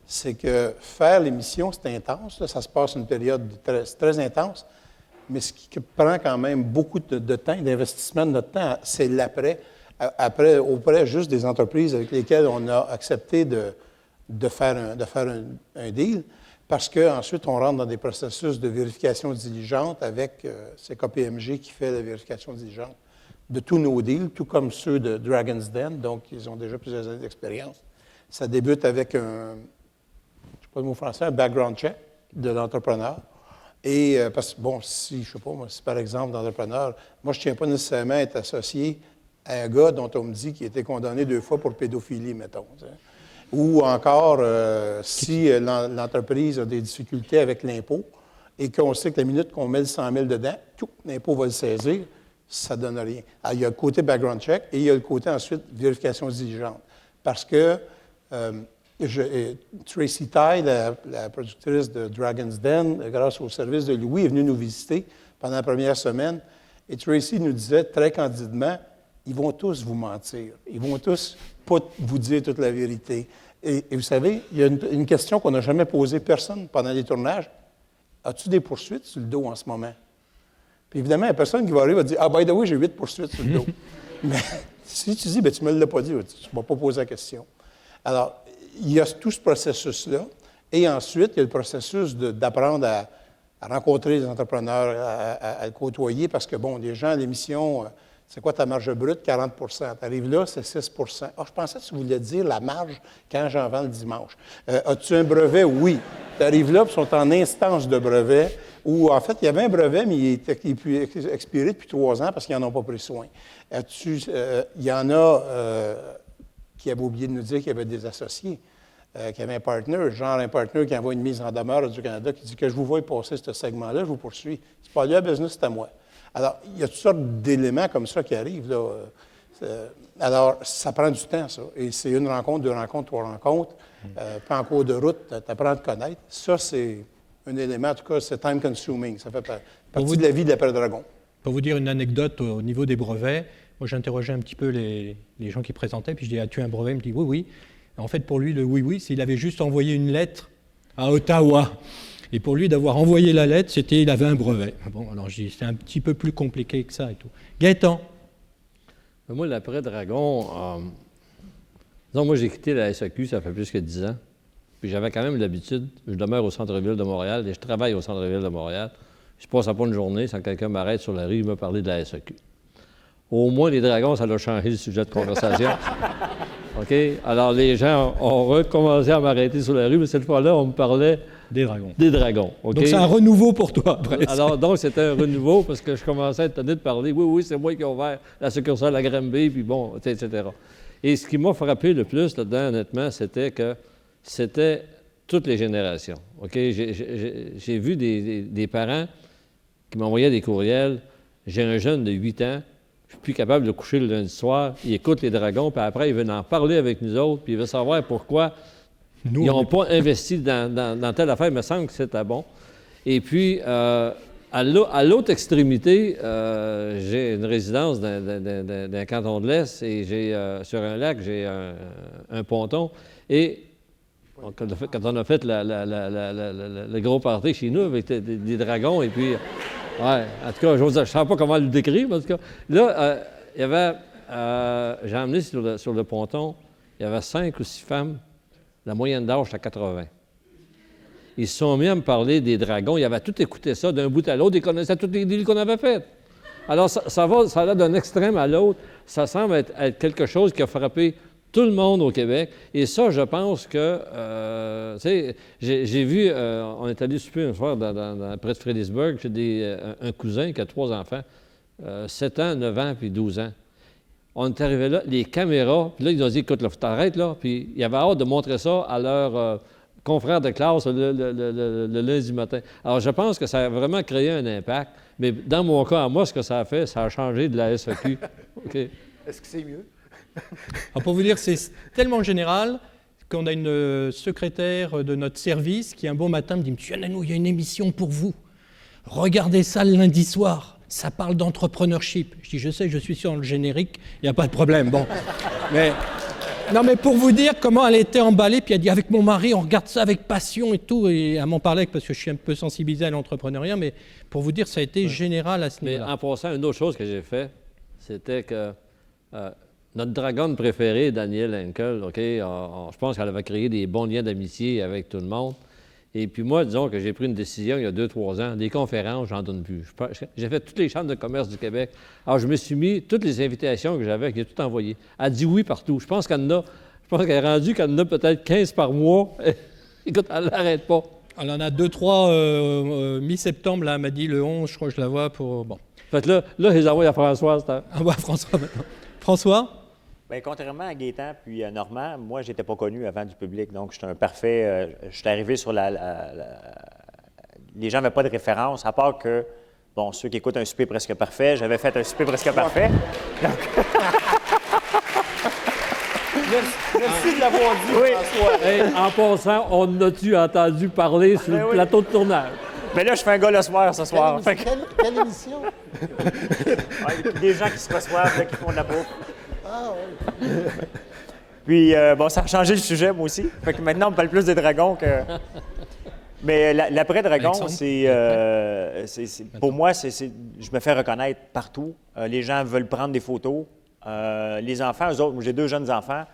c'est que faire l'émission, c'est intense, là, ça se passe une période très intense, mais ce qui prend quand même beaucoup de temps, d'investissement de notre temps, c'est l'après, auprès juste des entreprises avec lesquelles on a accepté de faire un deal, parce qu'ensuite, on rentre dans des processus de vérification diligente avec c'est KPMG qui fait la vérification diligente de tous nos deals, tout comme ceux de Dragon's Den, donc ils ont déjà plusieurs années d'expérience. Ça débute avec je ne sais pas le mot français, un background check de l'entrepreneur. Et parce que, bon, si, je ne sais pas, moi, si par exemple, l'entrepreneur, moi, je ne tiens pas nécessairement à être associé à un gars dont on me dit qu'il a été condamné 2 fois pour pédophilie, mettons. T'sais. Ou encore, si l'entreprise a des difficultés avec l'impôt et qu'on sait que la minute qu'on met le 100 000 dedans, tout, l'impôt va le saisir, ça ne donne rien. Alors, il y a le côté background check et il y a le côté ensuite vérification diligente. Parce que Tracy Tye, la productrice de Dragon's Den, grâce au service de Louis, est venue nous visiter pendant la première semaine. Et Tracy nous disait très candidement, ils vont tous vous mentir. Ils vont tous pas vous dire toute la vérité. Et vous savez, il y a une question qu'on n'a jamais posée personne pendant les tournages. As-tu des poursuites sur le dos en ce moment? Puis évidemment, il n'y a personne qui va arriver et va dire « Ah, by the way, j'ai 8 poursuites sur le dos. » Mais si tu dis « Ben, tu ne me l'as pas dit, tu ne m'as pas posé la question. » Alors, il y a tout ce processus-là. Et ensuite, il y a le processus d'apprendre à rencontrer les entrepreneurs, à le côtoyer, parce que, bon, les gens à l'émission, c'est quoi ta marge brute? 40 Tu arrives là, c'est 6 Ah, je pensais que tu voulais dire la marge quand j'en vends le dimanche. As-tu un brevet? Oui. Tu arrives là, puis ils sont en instance de brevet, où, en fait, il y avait un brevet, mais il était expiré depuis 3 ans parce qu'ils n'en ont pas pris soin. Il y en a qui avaient oublié de nous dire qu'il y avait des associés, qu'il y avait un partner, genre un partner qui envoie une mise en demeure du Canada qui dit que je vous vois passer ce segment-là, je vous poursuis. C'est pas lui à business, c'est à moi. Alors, il y a toutes sortes d'éléments comme ça qui arrivent, là. Alors, ça prend du temps, ça. Et c'est 1 rencontre, 2 rencontres, 3 rencontres. Puis en cours de route, tu apprends à te connaître. Ça, c'est un élément, en tout cas, c'est time-consuming. Ça fait partie de la vie d'après-dragon. Pour vous dire une anecdote au niveau des brevets, moi, j'interrogeais un petit peu les gens qui présentaient, puis je dis « As-tu un brevet ?» Il me dit « Oui, oui. » En fait, pour lui, le « oui, oui », c'est qu'il avait juste envoyé une lettre à Ottawa. Et pour lui, d'avoir envoyé la lettre, c'était il avait un brevet. Bon, alors je dis, c'est un petit peu plus compliqué que ça et tout. Gaëtan. Moi, l'après-dragon, non, moi, j'ai quitté la SAQ, ça fait plus que 10 ans. Puis j'avais quand même l'habitude, je demeure au centre-ville de Montréal et je travaille au centre-ville de Montréal. Je passe pas une journée sans que quelqu'un m'arrête sur la rue et me parler de la SAQ. Au moins, les dragons, ça a changé le sujet de conversation. OK? Alors, les gens ont recommencé à m'arrêter sur la rue, mais cette fois-là, on me parlait des dragons. Des dragons. Okay? Donc, c'est un renouveau pour toi, après. Alors, donc, c'était un renouveau parce que je commençais à être tenu de parler. Oui, oui, c'est moi qui ai ouvert la succursale à Granby, puis bon, etc. Et ce qui m'a frappé le plus là-dedans, honnêtement, c'était que c'était toutes les générations. OK? J'ai vu des parents qui m'envoyaient des courriels. J'ai un jeune de 8 ans. Je suis plus capable de coucher le lundi soir. Il écoute les dragons, puis après, il veut en parler avec nous autres, puis il veut savoir pourquoi ils n'ont pas investi dans telle affaire. Il me semble que c'était bon. Et puis, à l'autre extrémité, j'ai une résidence d'un canton de l'Est et sur un lac, j'ai un ponton. Et quand on a fait le gros party chez nous avec des dragons, et puis... Ouais, en tout cas, je ne sais pas comment le décrire, mais en tout cas, là, il y avait, j'ai emmené sur le ponton, il y avait 5 ou 6 femmes, la moyenne d'âge, c'était 80. Ils se sont mis à me parler des dragons, ils avaient tout écouté ça d'un bout à l'autre, ils connaissaient tous les deals qu'on avait faits. Alors, ça va d'un extrême à l'autre, ça semble être quelque chose qui a frappé tout le monde au Québec. Et ça, je pense que, tu sais, j'ai vu, on est allé souper une fois près de Fredericksburg, j'ai un cousin qui a 3 enfants, 7 ans, 9 ans, puis 12 ans. On est arrivé là, les caméras, puis là, ils ont dit, écoute, là, faut t'arrêter, là. Puis ils avaient hâte de montrer ça à leurs confrères de classe le lundi matin. Alors, je pense que ça a vraiment créé un impact. Mais dans mon cas, à moi, ce que ça a fait, ça a changé de la SAQ. OK. Est-ce que c'est mieux? Alors pour vous dire, c'est tellement général qu'on a une secrétaire de notre service qui, un bon matin, me dit « Monsieur Nanou, il y a une émission pour vous. Regardez ça le lundi soir. Ça parle d'entrepreneurship. » Je dis « Je sais, je suis sur le générique, il n'y a pas de problème. » Bon, non, mais pour vous dire comment elle était emballée, puis elle dit « Avec mon mari, on regarde ça avec passion et tout. » Et elle m'en parlait parce que je suis un peu sensibilisé à l'entrepreneuriat, mais pour vous dire, ça a été général à ce niveau-là. Mais en passant, une autre chose que j'ai fait, c'était que notre dragonne préférée, Danielle Henkel, OK, je pense qu'elle avait créé des bons liens d'amitié avec tout le monde. Et puis moi, disons que j'ai pris une décision il y a 2-3 ans, des conférences, j'en donne plus. J'ai fait toutes les chambres de commerce du Québec. Alors, je me suis mis toutes les invitations que j'avais, j'ai tout envoyé. Elle dit oui partout. Je pense qu'elle est rendue qu'elle en a peut-être 15 par mois. Écoute, elle n'arrête pas. Elle en a 2-3 mi-septembre, là, elle m'a dit le 11, je crois que je la vois pour... Bon. Fait que là, je les envoie à François. On voit François maintenant. François? Bien, contrairement à Gaétan puis à Normand, moi, je n'étais pas connu avant du public. Donc, j'étais un parfait... je suis arrivé sur les gens n'avaient pas de référence, à part que, bon, ceux qui écoutent un souper presque parfait, j'avais fait un souper presque parfait. Merci de l'avoir dit, Oui. François. Hey, en passant, on a-tu entendu parler sur le plateau de tournage? Mais là, je fais un gars le soir ce soir. Fait que- Quelle émission? Ouais, des gens qui se reçoivent, là, qui font de la bouffe. Ah oui. Puis, bon, ça a changé le sujet, moi aussi. Fait que maintenant, on parle plus des dragons que... Mais l'après-dragon, pour moi, je me fais reconnaître partout. Les gens veulent prendre des photos. Les enfants, eux autres, j'ai 2 jeunes enfants,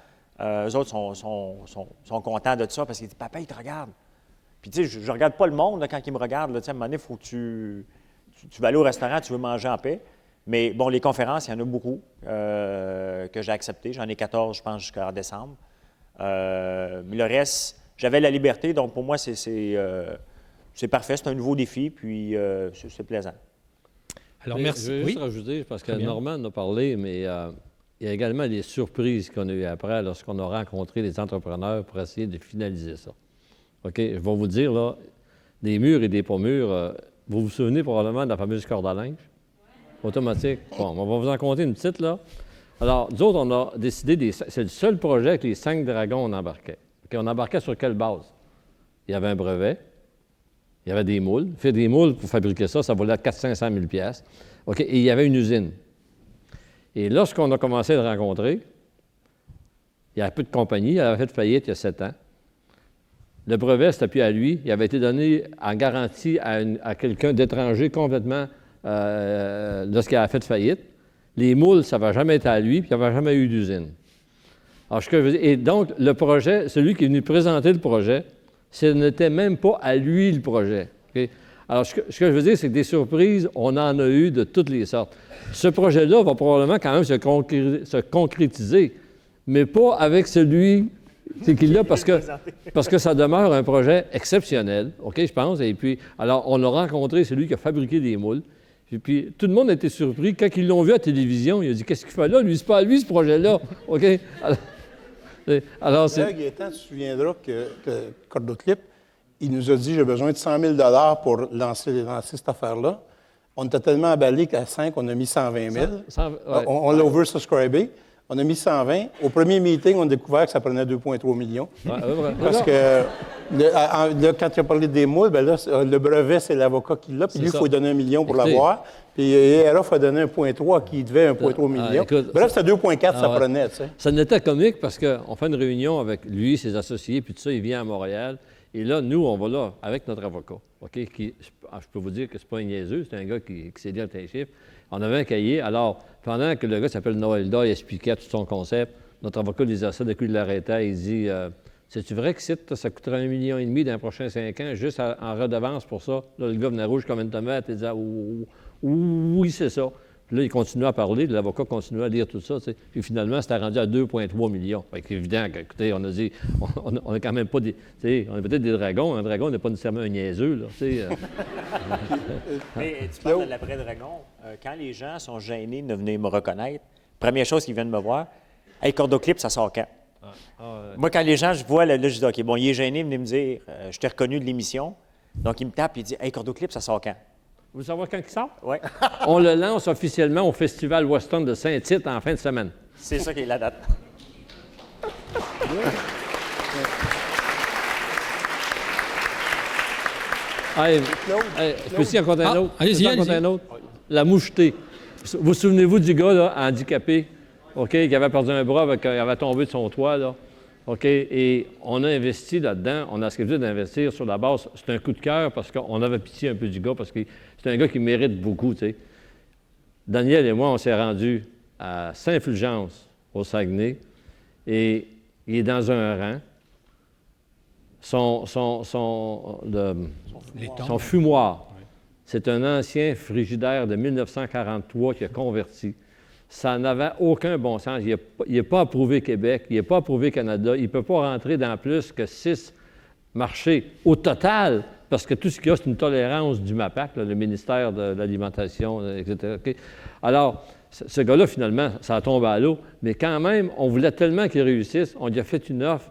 eux autres sont contents de ça parce qu'ils disent « Papa, il te regarde. » Puis, tu sais, je regarde pas le monde là, quand ils me regardent. Là, à un moment donné, il faut que tu vas aller au restaurant, tu veux manger en paix. Mais bon, les conférences, il y en a beaucoup que j'ai acceptées. J'en ai 14, je pense, jusqu'en décembre. Mais le reste, j'avais la liberté. Donc, pour moi, c'est parfait. C'est un nouveau défi, puis c'est plaisant. Alors, Mais merci. Je veux juste rajouter, parce que Normand en a parlé, mais il y a également les surprises qu'on a eues après lorsqu'on a rencontré les entrepreneurs pour essayer de finaliser ça. OK? Je vais vous dire, là, des murs et des pas mûrs, vous vous souvenez probablement de la fameuse corde à linge? Automatique. Bon, on va vous en compter une petite, là. Alors, nous autres, on a décidé, c'est le seul projet avec les 5 dragons on embarquait. OK? On embarquait sur quelle base? Il y avait un brevet, il y avait des moules. Faire des moules pour fabriquer ça, ça valait 400-500 000 $. OK? Et il y avait une usine. Et lorsqu'on a commencé à le rencontrer, il y avait peu de compagnie, il avait fait faillite il y a 7 ans. Le brevet, c'était plus à lui. Il avait été donné en garantie à quelqu'un d'étranger complètement lorsqu'il a fait faillite. Les moules, ça n'avait jamais été à lui, puis il n'y avait jamais eu d'usine. Alors, ce que je veux dire, et donc, le projet, celui qui est venu présenter le projet, ce n'était même pas à lui le projet. Okay? Alors, ce que je veux dire, c'est que des surprises, on en a eu de toutes les sortes. Ce projet-là va probablement quand même se concrétiser, mais pas avec celui qu'il a, parce que ça demeure un projet exceptionnel, OK, je pense. Et puis, alors, on a rencontré celui qui a fabriqué des moules. Et puis, tout le monde a été surpris. Quand ils l'ont vu à la télévision, il a dit « Qu'est-ce qu'il fait là? Lui, c'est pas à lui, ce projet-là. » OK? Alors, c'est... Gaétan, tu te souviendras que Cordoclip, il nous a dit « J'ai besoin de 100 000 pour lancer cette affaire-là. » On était tellement emballés qu'à 5, on a mis 120 000. Ouais. On l'a oversubscribé. On a mis 120. Au premier meeting, on a découvert que ça prenait 2,3 millions. Parce que là, quand tu as parlé des moules, bien là, le brevet, c'est l'avocat qui l'a. Puis lui, il faut lui donner 1 million pour l'avoir. Puis ERF a donné 1,3 qui devait 1,3 million. Bref, c'était 2,4 ça prenait. Tu sais. Ça n'était comique parce qu'on fait une réunion avec lui, ses associés, puis tout ça, il vient à Montréal. Et là, nous, on va là avec notre avocat. OK? Je peux vous dire que c'est pas un niaiseux, c'est un gars qui sait lire tes chiffres. On avait un cahier. Alors, pendant que le gars s'appelle Noël Doyle, il expliquait tout son concept, notre avocat disait ça, de coup, il l'arrêtait, il dit c'est-tu vrai que ça coûterait 1,5 million dans les prochains 5 ans, juste en redevance pour ça? Là, le gars venait rouge comme une tomate, il disait oui, c'est ça. Puis là, il continuait à parler, l'avocat continuait à lire tout ça, tu sais. Puis finalement, c'était rendu à 2,3 millions. Fait que, évident, écoutez, on a dit, on n'a quand même pas des... Tu sais, on a peut-être des dragons. Un dragon n'est pas nécessairement un niaiseux, là, tu sais. Mais tu parles de l'après-dragon. Quand les gens sont gênés de venir me reconnaître, première chose qu'ils viennent me voir, « Hey, Cordoclip, ça sort quand? » Moi, quand les gens, je vois, là, je dis, OK, bon, il est gêné, venez me dire, je t'ai reconnu de l'émission. Donc, il me tape et il dit, « Hey, Cordoclip, ça sort quand? » Vous voulez savoir quand il sort? Oui, On le lance officiellement au Festival Western de Saint-Tite en fin de semaine. c'est ça qui est la date. Hey, je peux aussi en compter un autre? allez-y, Je peux en compter allez-y. un autre? La mouchetée. Vous souvenez-vous du gars, là, handicapé, OK, qui avait perdu un bras, il avait tombé de son toit, là? OK, et on a investi là-dedans, on a accepté d'investir sur la base. C'est un coup de cœur parce qu'on avait pitié un peu du gars, parce que c'est un gars qui mérite beaucoup, tu sais. Daniel et moi, on s'est rendus à Saint-Fulgence, au Saguenay, et il est dans un rang. Son fumoir, c'est un ancien frigidaire de 1943 qui a converti. Ça n'avait aucun bon sens. Il n'est pas approuvé Québec, il n'est pas approuvé Canada. Il ne peut pas rentrer dans plus que 6 marchés au total, parce que tout ce qu'il y a, c'est une tolérance du MAPAC, là, le ministère de l'Alimentation, etc. Okay? Alors, ce gars-là, finalement, ça tombe à l'eau, mais quand même, on voulait tellement qu'il réussisse, on lui a fait une offre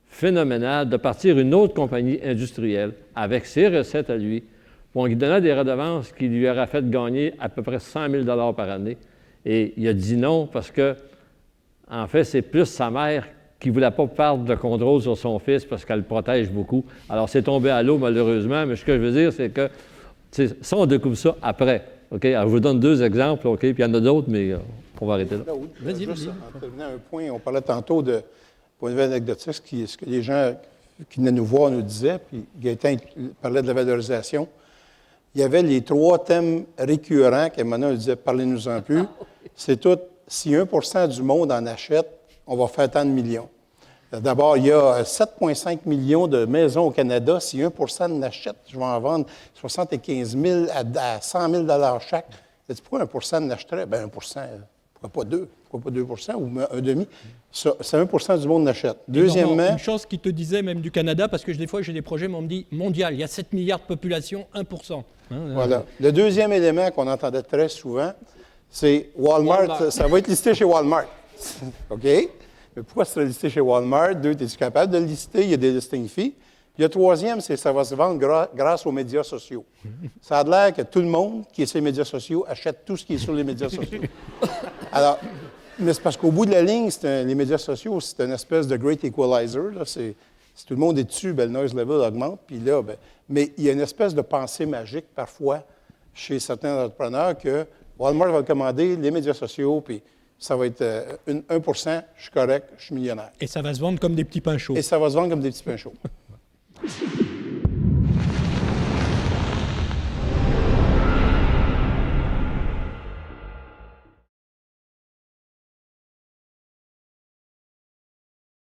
phénoménale de partir une autre compagnie industrielle avec ses recettes à lui. Puis on lui donnait des redevances qui lui auraient fait gagner à peu près 100 000 par année. Et il a dit non parce que, en fait, c'est plus sa mère qui ne voulait pas perdre de contrôle sur son fils parce qu'elle le protège beaucoup. Alors, c'est tombé à l'eau, malheureusement, mais ce que je veux dire, c'est que ça, on découvre ça après. OK? Alors, je vous donne 2 exemples, OK? Puis il y en a d'autres, mais on va arrêter là. Vas-y, Juste vas-y. en terminant un point, on parlait tantôt de point de vue anecdotique, ce que les gens qui venaient nous voir nous disaient, puis Gaétan parlait de la valorisation. Il y avait les 3 thèmes récurrents qu'à un moment donné, on disait « parlez-nous-en plus ». C'est tout, si 1 du monde en achète, on va faire tant de millions. D'abord, il y a 7,5 millions de maisons au Canada. Si 1 en achète, je vais en vendre 75 000 à 100 000 chaque. Pourquoi 1 n'achèterait? Bien, 1 pourquoi pas 2? Pourquoi pas 2 ou un demi? Ça, c'est 1 du monde n'achète. Deuxièmement... Une chose qui te disait même du Canada, parce que des fois, j'ai des projets, on me dit mondial, il y a 7 milliards de population, 1 Voilà. Le deuxième élément qu'on entendait très souvent, c'est Walmart. Ça va être listé chez Walmart. OK? Mais pourquoi ça sera listé chez Walmart? 2, es-tu capable de le lister? Il y a des listing fees. Puis le troisième, c'est que ça va se vendre grâce aux médias sociaux. Ça a l'air que tout le monde qui est sur les médias sociaux achète tout ce qui est sur les médias sociaux. Alors, mais c'est parce qu'au bout de la ligne, les médias sociaux, c'est une espèce de great equalizer. Là. Si tout le monde est dessus, ben, le noise level augmente. Puis là, ben, mais il y a une espèce de pensée magique parfois chez certains entrepreneurs que Walmart va commander les médias sociaux, puis ça va être 1 je suis correct, je suis millionnaire. Et ça va se vendre comme des petits pains chauds. Et ça va se vendre comme des petits pains chauds.